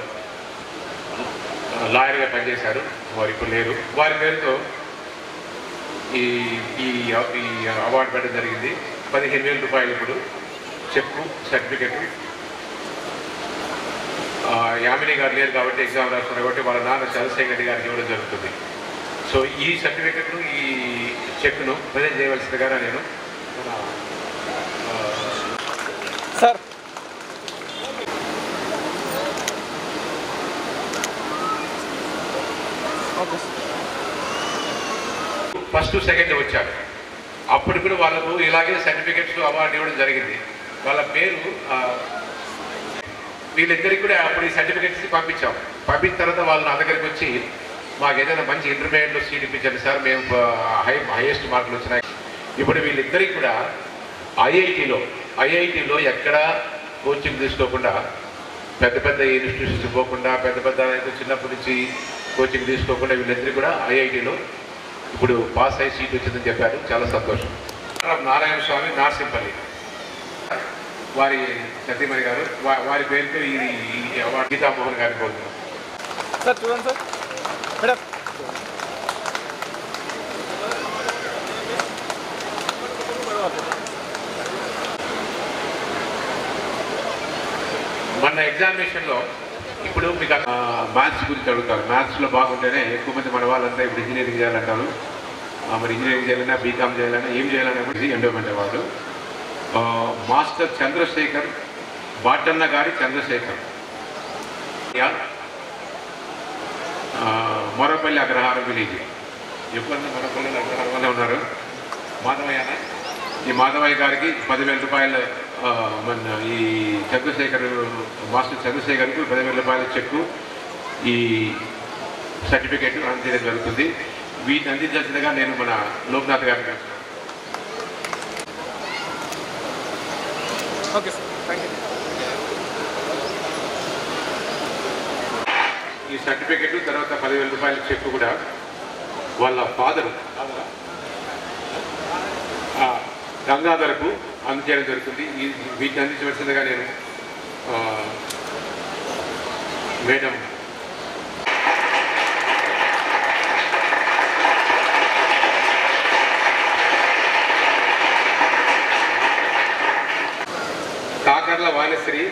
లాయర్గా పనిచేశారు. వారు ఇప్పుడు లేరు. వారి పేరుతో ఈ అవార్డు పెట్టడం జరిగింది. 15,000 రూపాయలు ఇప్పుడు చెక్కు, సర్టిఫికెట్. యామిని గారు లేరు కాబట్టి, ఎగ్జామ్ రాస్తున్నారు కాబట్టి వాళ్ళ నాన్న చంద్రశేఖర్ రెడ్డి గారికి ఇవ్వడం జరుగుతుంది. సో ఈ సర్టిఫికెట్ను, ఈ చెక్ను ప్రజెంట్ చేయవలసిందిగా నేను సార్ ఫస్ట్, సెకండ్ వచ్చారు. అప్పుడు కూడా వాళ్ళకు ఇలాగే సర్టిఫికెట్స్, అవార్డు ఇవ్వడం జరిగింది. వాళ్ళ పేరు వీళ్ళిద్దరికి కూడా అప్పుడు ఈ సర్టిఫికెట్స్ పంపించాం. పంపించిన తర్వాత వాళ్ళు నా దగ్గరికి వచ్చి, మాకు ఏదైనా మంచి ఇంటర్మీడియట్లో సీట్ ఇప్పించండి సార్, మేము హైయెస్ట్ మార్కులు వచ్చినాయి. ఇప్పుడు వీళ్ళిద్దరికి కూడా ఐఐటిలో ఎక్కడ కోచింగ్ తీసుకోకుండా, పెద్ద పెద్ద ఇన్స్టిట్యూషన్స్ పోకుండా, పెద్ద చిన్నప్పటి నుంచి కోచింగ్ తీసుకోకుండా వీళ్ళిద్దరికి కూడా ఐఐటిలో ఇప్పుడు పాస్ అయ్యి సీట్ వచ్చిందని చెప్పారు. చాలా సంతోషం. నారాయణ స్వామి, నార్సింపల్లి, వారి సతీమణి గారు, వారి పేరుతో ఈ అవార్డు గీతామోహన్ గారికి కోరుతున్నాం. సార్ చూడండి సార్ మేడం. మొన్న ఎగ్జామినేషన్లో ఇప్పుడు మీకు మ్యాథ్స్ గురించి అడుగుతారు. మ్యాథ్స్లో బాగుంటేనే ఎక్కువ మంది మన వాళ్ళంతా ఇప్పుడు ఇంజనీరింగ్ చేయాలంటారు. మరి ఇంజనీరింగ్ చేయాలన్నా, బీకామ్ చేయాలన్నా, ఏం చేయాలన్నా కూడా ఎండోమెంట్ అవార్డు. మాస్టర్ చంద్రశేఖర్, బాటన్న గారి చంద్రశేఖర్, మొరపల్లి అగ్రహారం విలేజ్. ఎప్పుడన్నా మొరపల్లి అగ్రహారంలో ఉన్నారు. మాధవయ్య, ఈ మాధవయ్య గారికి 10,000 రూపాయలు, మన ఈ చంద్రశేఖర్, మాస్టర్ చంద్రశేఖర్కు 10,000 రూపాయల చెక్కు, ఈ సర్టిఫికేట్ అందించడం జరుగుతుంది. వీటిని అందించాల్సిందిగా నేను మన లోక్నాథ్ గారికి. Okay sir, thank you. ఈ సర్టిఫికేట్ తర్వాత 10,000 రూపాయల చెక్కు కూడా వాళ్ళ ఫాదరు గంగాధర్కు అందజేయడం జరుగుతుంది. వీటిని అందించవలసిందిగా నేను మేడం కాకర్ల వాణిశ్రీ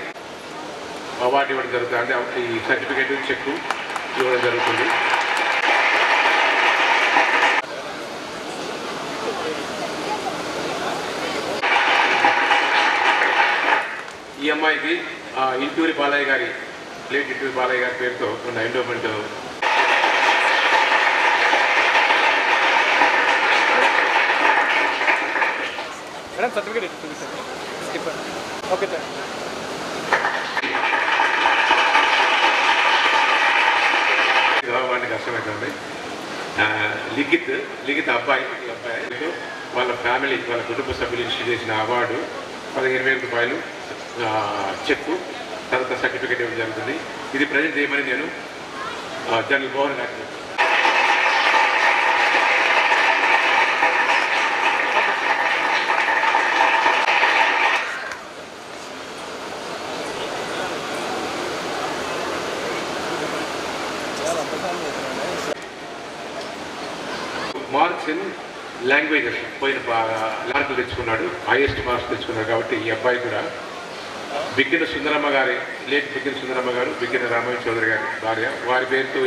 అవార్డు ఇవ్వడం జరుగుతుంది. అంటే ఈ సర్టిఫికేట్ చెక్కు ఇవ్వడం జరుగుతుంది. ఈ అమ్మాయికి ఇంటూరి బాలయ్య గారి ప్లేట్ ఇంటూరి బాలయ్య గారి పేరుతో ఉన్న endowment madam certificate okay sir. వాడిని కష్టమవుతుంది. లిఖిత్ అబ్బాయి వాళ్ళ ఫ్యామిలీ వాళ్ళ కుటుంబ సభ్యులు ఇష్యూ చేసిన అవార్డు 15,000 రూపాయలు చెక్కు తర్వాత సర్టిఫికేట్ ఇవ్వడం జరుగుతుంది. ఇది ప్రజెంట్ చేయమని నేను జనరల్ మోహన్ గారికి మార్క్స్ ఇన్ లాంగ్వేజెస్ పోయిన మార్కులు తెచ్చుకున్నాడు, హైయెస్ట్ మార్క్స్ తెచ్చుకున్నాడు. కాబట్టి ఈ అబ్బాయి కూడా బిక్కిన సుందరమ్మ గారి బిక్కిన సుందరమ్మ గారు బిక్కిన రామయ్య చౌదరి గారి భార్య వారి పేరుతో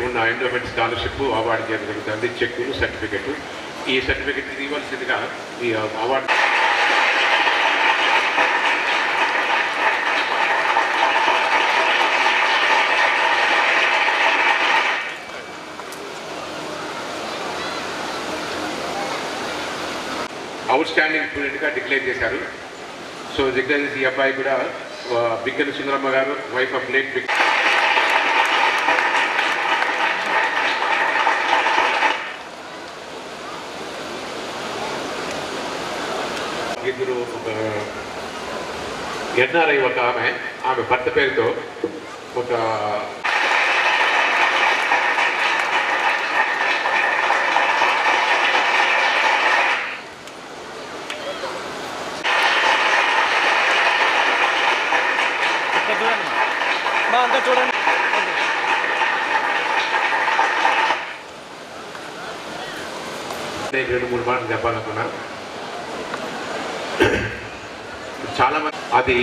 ఉన్న ఎండోమెంట్ స్కాలర్షిప్ అవార్డు చేయడం జరుగుతుంది. చెక్కులు సర్టిఫికెట్ ఈ సర్టిఫికెట్ ఇవ్వాల్సిందిగా ఈ అవార్డు అవుట్ స్టాండింగ్ స్టూడెంట్గా డిక్లేర్ చేశారు. సో డిక్లేర్ చేసి ఈ అబ్బాయి కూడా బిక్కన సుందరమ్మ గారు వైఫ్ ఆఫ్ లేట్ ఇద్దరు ఎన్ఆర్ఐ ఒక ఆమె భర్త పేరుతో ఒక అంతా చూడండి. నేను 2-3 మాటలు చెప్పాలనుకున్నా. చాలా మంది అది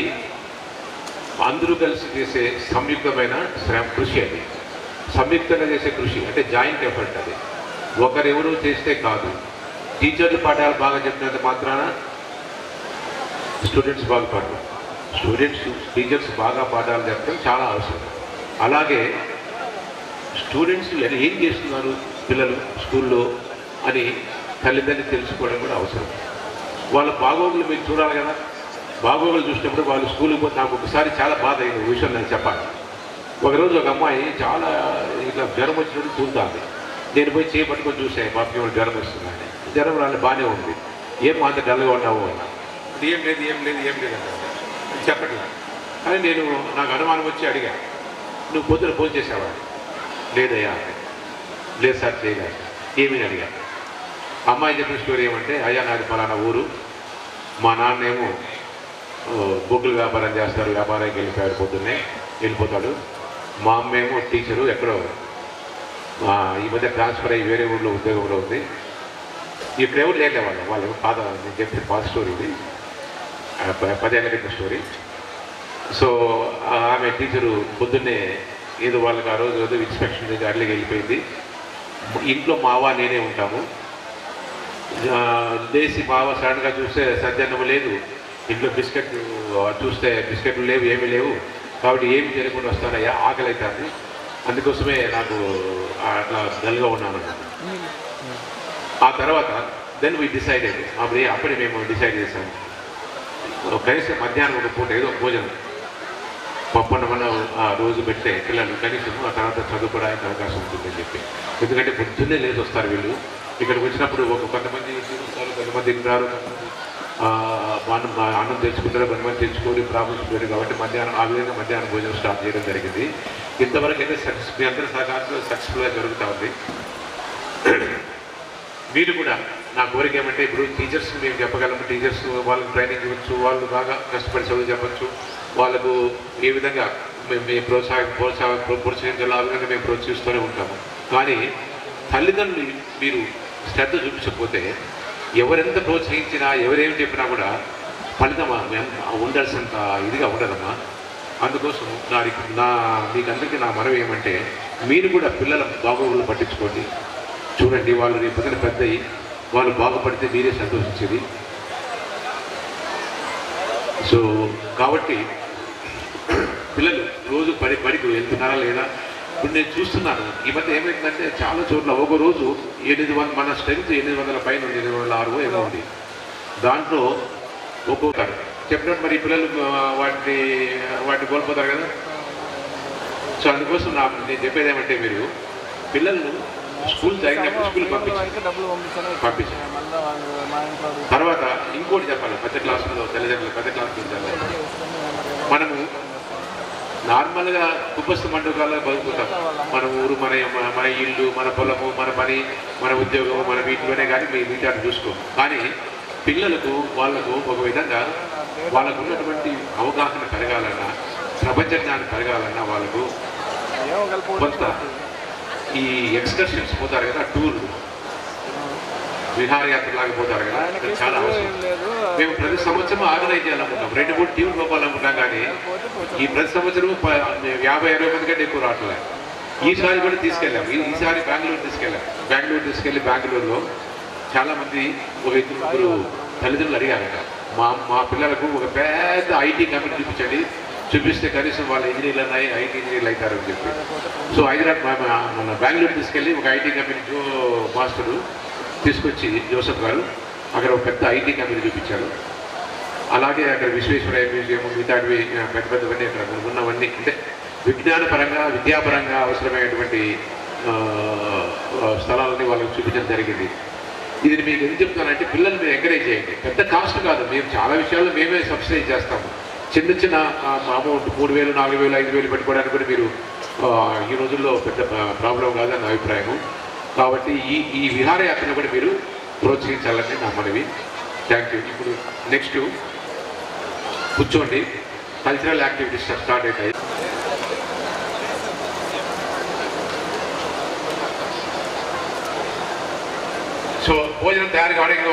అందరూ కలిసి చేసే సంయుక్తమైన కృషి. అది సంయుక్తంగా చేసే కృషి అంటే జాయింట్ ఎఫర్ట్. అది ఒకరెవరు చేస్తే కాదు. టీచర్లు పాఠాలు బాగా చెప్పినంత మాత్రాన స్టూడెంట్స్ బాగుపడరు. టీచర్స్ బాగా పాఠాలు చెప్పడం చాలా అవసరం. అలాగే స్టూడెంట్స్ ఏం చేస్తున్నారు పిల్లలు స్కూల్లో అని తల్లిదండ్రులు తెలుసుకోవడం కూడా అవసరం. వాళ్ళ బాగోగులు మీరు చూడాలి కదా. బాగోగులు చూసినప్పుడు వాళ్ళు స్కూల్కి పోతే నాకు ఒకసారి చాలా బాధ అయింది విషయం నేను చెప్పాలి. ఒకరోజు ఒక అమ్మాయి చాలా ఇట్లా జ్వరం వచ్చినప్పుడు తూలుతుంది. నేను పోయి చేపట్టుకొని చూసాను పాపకి జ్వరం వస్తుందని. జ్వరం రాళ్ళు బాగానే ఉంది. ఏం అంత డల్గా ఉన్నావు అన్న. ఏం లేదు అన్న చెప్పట్లేదు. కానీ నేను నాకు అనుమానం వచ్చి అడిగా, నువ్వు పొద్దున ఫోన్ చేసావా? లేదయ్యా. లేదు సార్ చేయలేదు. ఏమని అడిగా. అమ్మాయి చెప్పిన స్టోరీ ఏమంటే, అయ్యా నాది ఫలానా ఊరు, మా నాన్నేమో బొగ్గులు వ్యాపారం చేస్తారు, వ్యాపారానికి వెళ్ళిపోయాడు, వెళ్ళిపోతాడు. మా అమ్మేమో టీచరు ఎక్కడో ఈ మధ్య ట్రాన్స్ఫర్ అయ్యి వేరే ఊళ్ళో ఉద్యోగం కూడా ఉంది. ఇక్కడ ఎవరు లేలే వాళ్ళు పాత నేను చెప్పిన పాత స్టోరీ ఇది, 10 ఏళ్ళ క్రితం స్టోరీ. సో ఆమె టీచరు పొద్దున్నే ఏదో వాళ్ళకి ఆ రోజు ఏదో ఇన్స్పెక్షన్ దగ్గర అట్లకి వెళ్ళిపోయింది. ఇంట్లో మావ నేనే ఉంటాము. లేచి మావ సడన్గా చూస్తే సద్యన్నం లేదు, ఇంట్లో బిస్కెట్ చూస్తే బిస్కెట్లు లేవు, ఏమీ లేవు. కాబట్టి ఏమి తెలియకుండా వస్తానయ్యా, ఆకలి అవుతుంది, అందుకోసమే నాకు అట్లా డల్గా ఉన్నాను. ఆ తర్వాత దెన్ వీ డిసైడెడ్, అప్పుడే మేము డిసైడ్ చేశాము కనీసం మధ్యాహ్నం ఒక పూట ఏదో భోజనం పప్పన్నమన్న రోజు పెడితే పిల్లలు కనీసం ఆ తర్వాత చదువుకోవడానికి అవకాశం ఉంటుందని చెప్పి. ఎందుకంటే పొద్దున్నే లేచి వస్తారు వీళ్ళు. ఇక్కడికి వచ్చినప్పుడు కొంతమంది చూస్తారు, కొంతమంది తింటారు, అన్నం తెచ్చుకుంటారు, కొంతమంది తెచ్చుకొని ప్రాబ్లమ్స్ ఉంటారు. కాబట్టి మధ్యాహ్నం ఆ విధంగా మధ్యాహ్నం భోజనం స్టార్ట్ చేయడం జరిగింది. ఇంతవరకు అయితే మీ అందరి సహకారంతో సక్సెస్ఫుల్గా జరుగుతూ ఉంది. మీరు కూడా నా కోరిక ఏమంటే ఇప్పుడు టీచర్స్ని మేము చెప్పగలము, టీచర్స్ వాళ్ళకి ట్రైనింగ్ ఇవ్వచ్చు, వాళ్ళు బాగా కష్టపడి చదువు చెప్పచ్చు, వాళ్ళకు ఏ విధంగా మేము ప్రోత్సహించాలో ఆ విధంగా మేము ప్రోత్సహిస్తూనే ఉంటాము. కానీ తల్లిదండ్రులు మీరు శ్రద్ధ చూపించకపోతే ఎవరెంత ప్రోత్సహించినా ఎవరేం చెప్పినా కూడా ఫలితం ఉండాల్సినంత ఇదిగా ఉండదమ్మా. అందుకోసం మీకందరికీ నా మనవి ఏమంటే మీరు కూడా పిల్లల బాగోగులు పట్టించుకోండి, చూడండి. వాళ్ళు రేపు పొద్దున పెద్దయి వాళ్ళు బాగుపడితే మీరే సంతోషించేది. సో కాబట్టి పిల్లలు రోజు బడికి వెళ్తున్నారా లేదా? ఇప్పుడు నేను చూస్తున్నాను ఈ మధ్య ఏమైందంటే చాలా చోట్ల ఒక రోజు 800 మన స్ట్రెంత్ 800 పైన ఉంది, 806 ఏమో ఉంది. దాంట్లో ఒక్కొక్కరు చెప్పినట్టు మరి పిల్లలు వాటిని కోల్పోతారు కదా. సో అందుకోసం నేను చెప్పేది ఏమంటే మీరు పిల్లలను స్కూల్ జరిగినప్పుడు స్కూల్ పంపించాలి. తర్వాత ఇంకోటి చెప్పాలి, పెద్ద క్లాసులో తల్లిదండ్రులు పెద్ద క్లాసులో చదవాలి. మనము నార్మల్గా కుప్పస్తు మండపాల్లో బతుకుతాం. మన ఊరు, మన ఇల్లు, మన పొలము, మన పని, మన ఉద్యోగము, మన వీటిలోనే కానీ వీటిని చూసుకోం. కానీ పిల్లలకు వాళ్ళకు ఒక విధంగా వాళ్ళకు ఉన్నటువంటి అవగాహన పెరగాలన్నా, ప్రపంచ జ్ఞానం పెరగాలన్నా వాళ్ళకు కొంత ఈ ఎక్స్కర్షన్స్ పోతారు కదా, టూర్లు, విహారయాత్రలాగా పోతారు కదా, చాలా అవసరం. మేము ప్రతి సంవత్సరం ఆర్గనైజ్ చేయాలనుకుంటాం, 2-3 టీంలు పంపాలనుకుంటాం. కానీ ఈ ప్రతి సంవత్సరం 50-60 మంది కంటే ఎక్కువ రావట్లేదు. ఈసారి కూడా తీసుకెళ్ళాం. ఈసారి బెంగళూరు తీసుకెళ్ళి బెంగళూరులో చాలామంది ఒక 2-3 తల్లిదండ్రులు అడిగారట, మా పిల్లలకు ఒక పెద్ద ఐటీ కంపెనీ చూపిస్తే కనీసం వాళ్ళ ఇంజనీర్లు ఉన్నాయి, ఐటీ ఇంజనీర్లు అవుతారని చెప్పి. సో హైదరాబాద్ మన బెంగళూరు తీసుకెళ్ళి ఒక ఐటీ కంపెనీ మాస్టరు తీసుకొచ్చి జోసఫ్ గారు అక్కడ ఒక పెద్ద ఐటీ కంపెనీ చూపించారు. అలాగే అక్కడ విశ్వేశ్వరయ్య మ్యూజియం, మిగతావి పెద్దవన్నీ అక్కడ ఉన్నవన్నీ అంటే విజ్ఞానపరంగా విద్యాపరంగా అవసరమైనటువంటి స్థలాలని వాళ్ళకి చూపించడం జరిగింది. ఇది మీకు ఎందుకు చెప్తానంటే పిల్లల్ని మీరు ఎంకరేజ్ చేయండి. పెద్ద కాస్ట్ కాదు, మేము చాలా విషయాల్లో మేమే సబ్సిడైజ్ చేస్తాము. చిన్న అమౌంట్ 3000, 4000, 5000 పెట్టుకోవడానికి కూడా మీరు ఈ రోజుల్లో పెద్ద ప్రాబ్లం కాదని నా అభిప్రాయము. కాబట్టి ఈ విహారయాత్రను కూడా మీరు ప్రోత్సహించాలని నా మనవి. Thank you. ఇప్పుడు నెక్స్ట్ కూర్చోండి, కల్చరల్ యాక్టివిటీస్ స్టార్ట్ అవుతాయి. సో భోజనం తయారు కావడానికి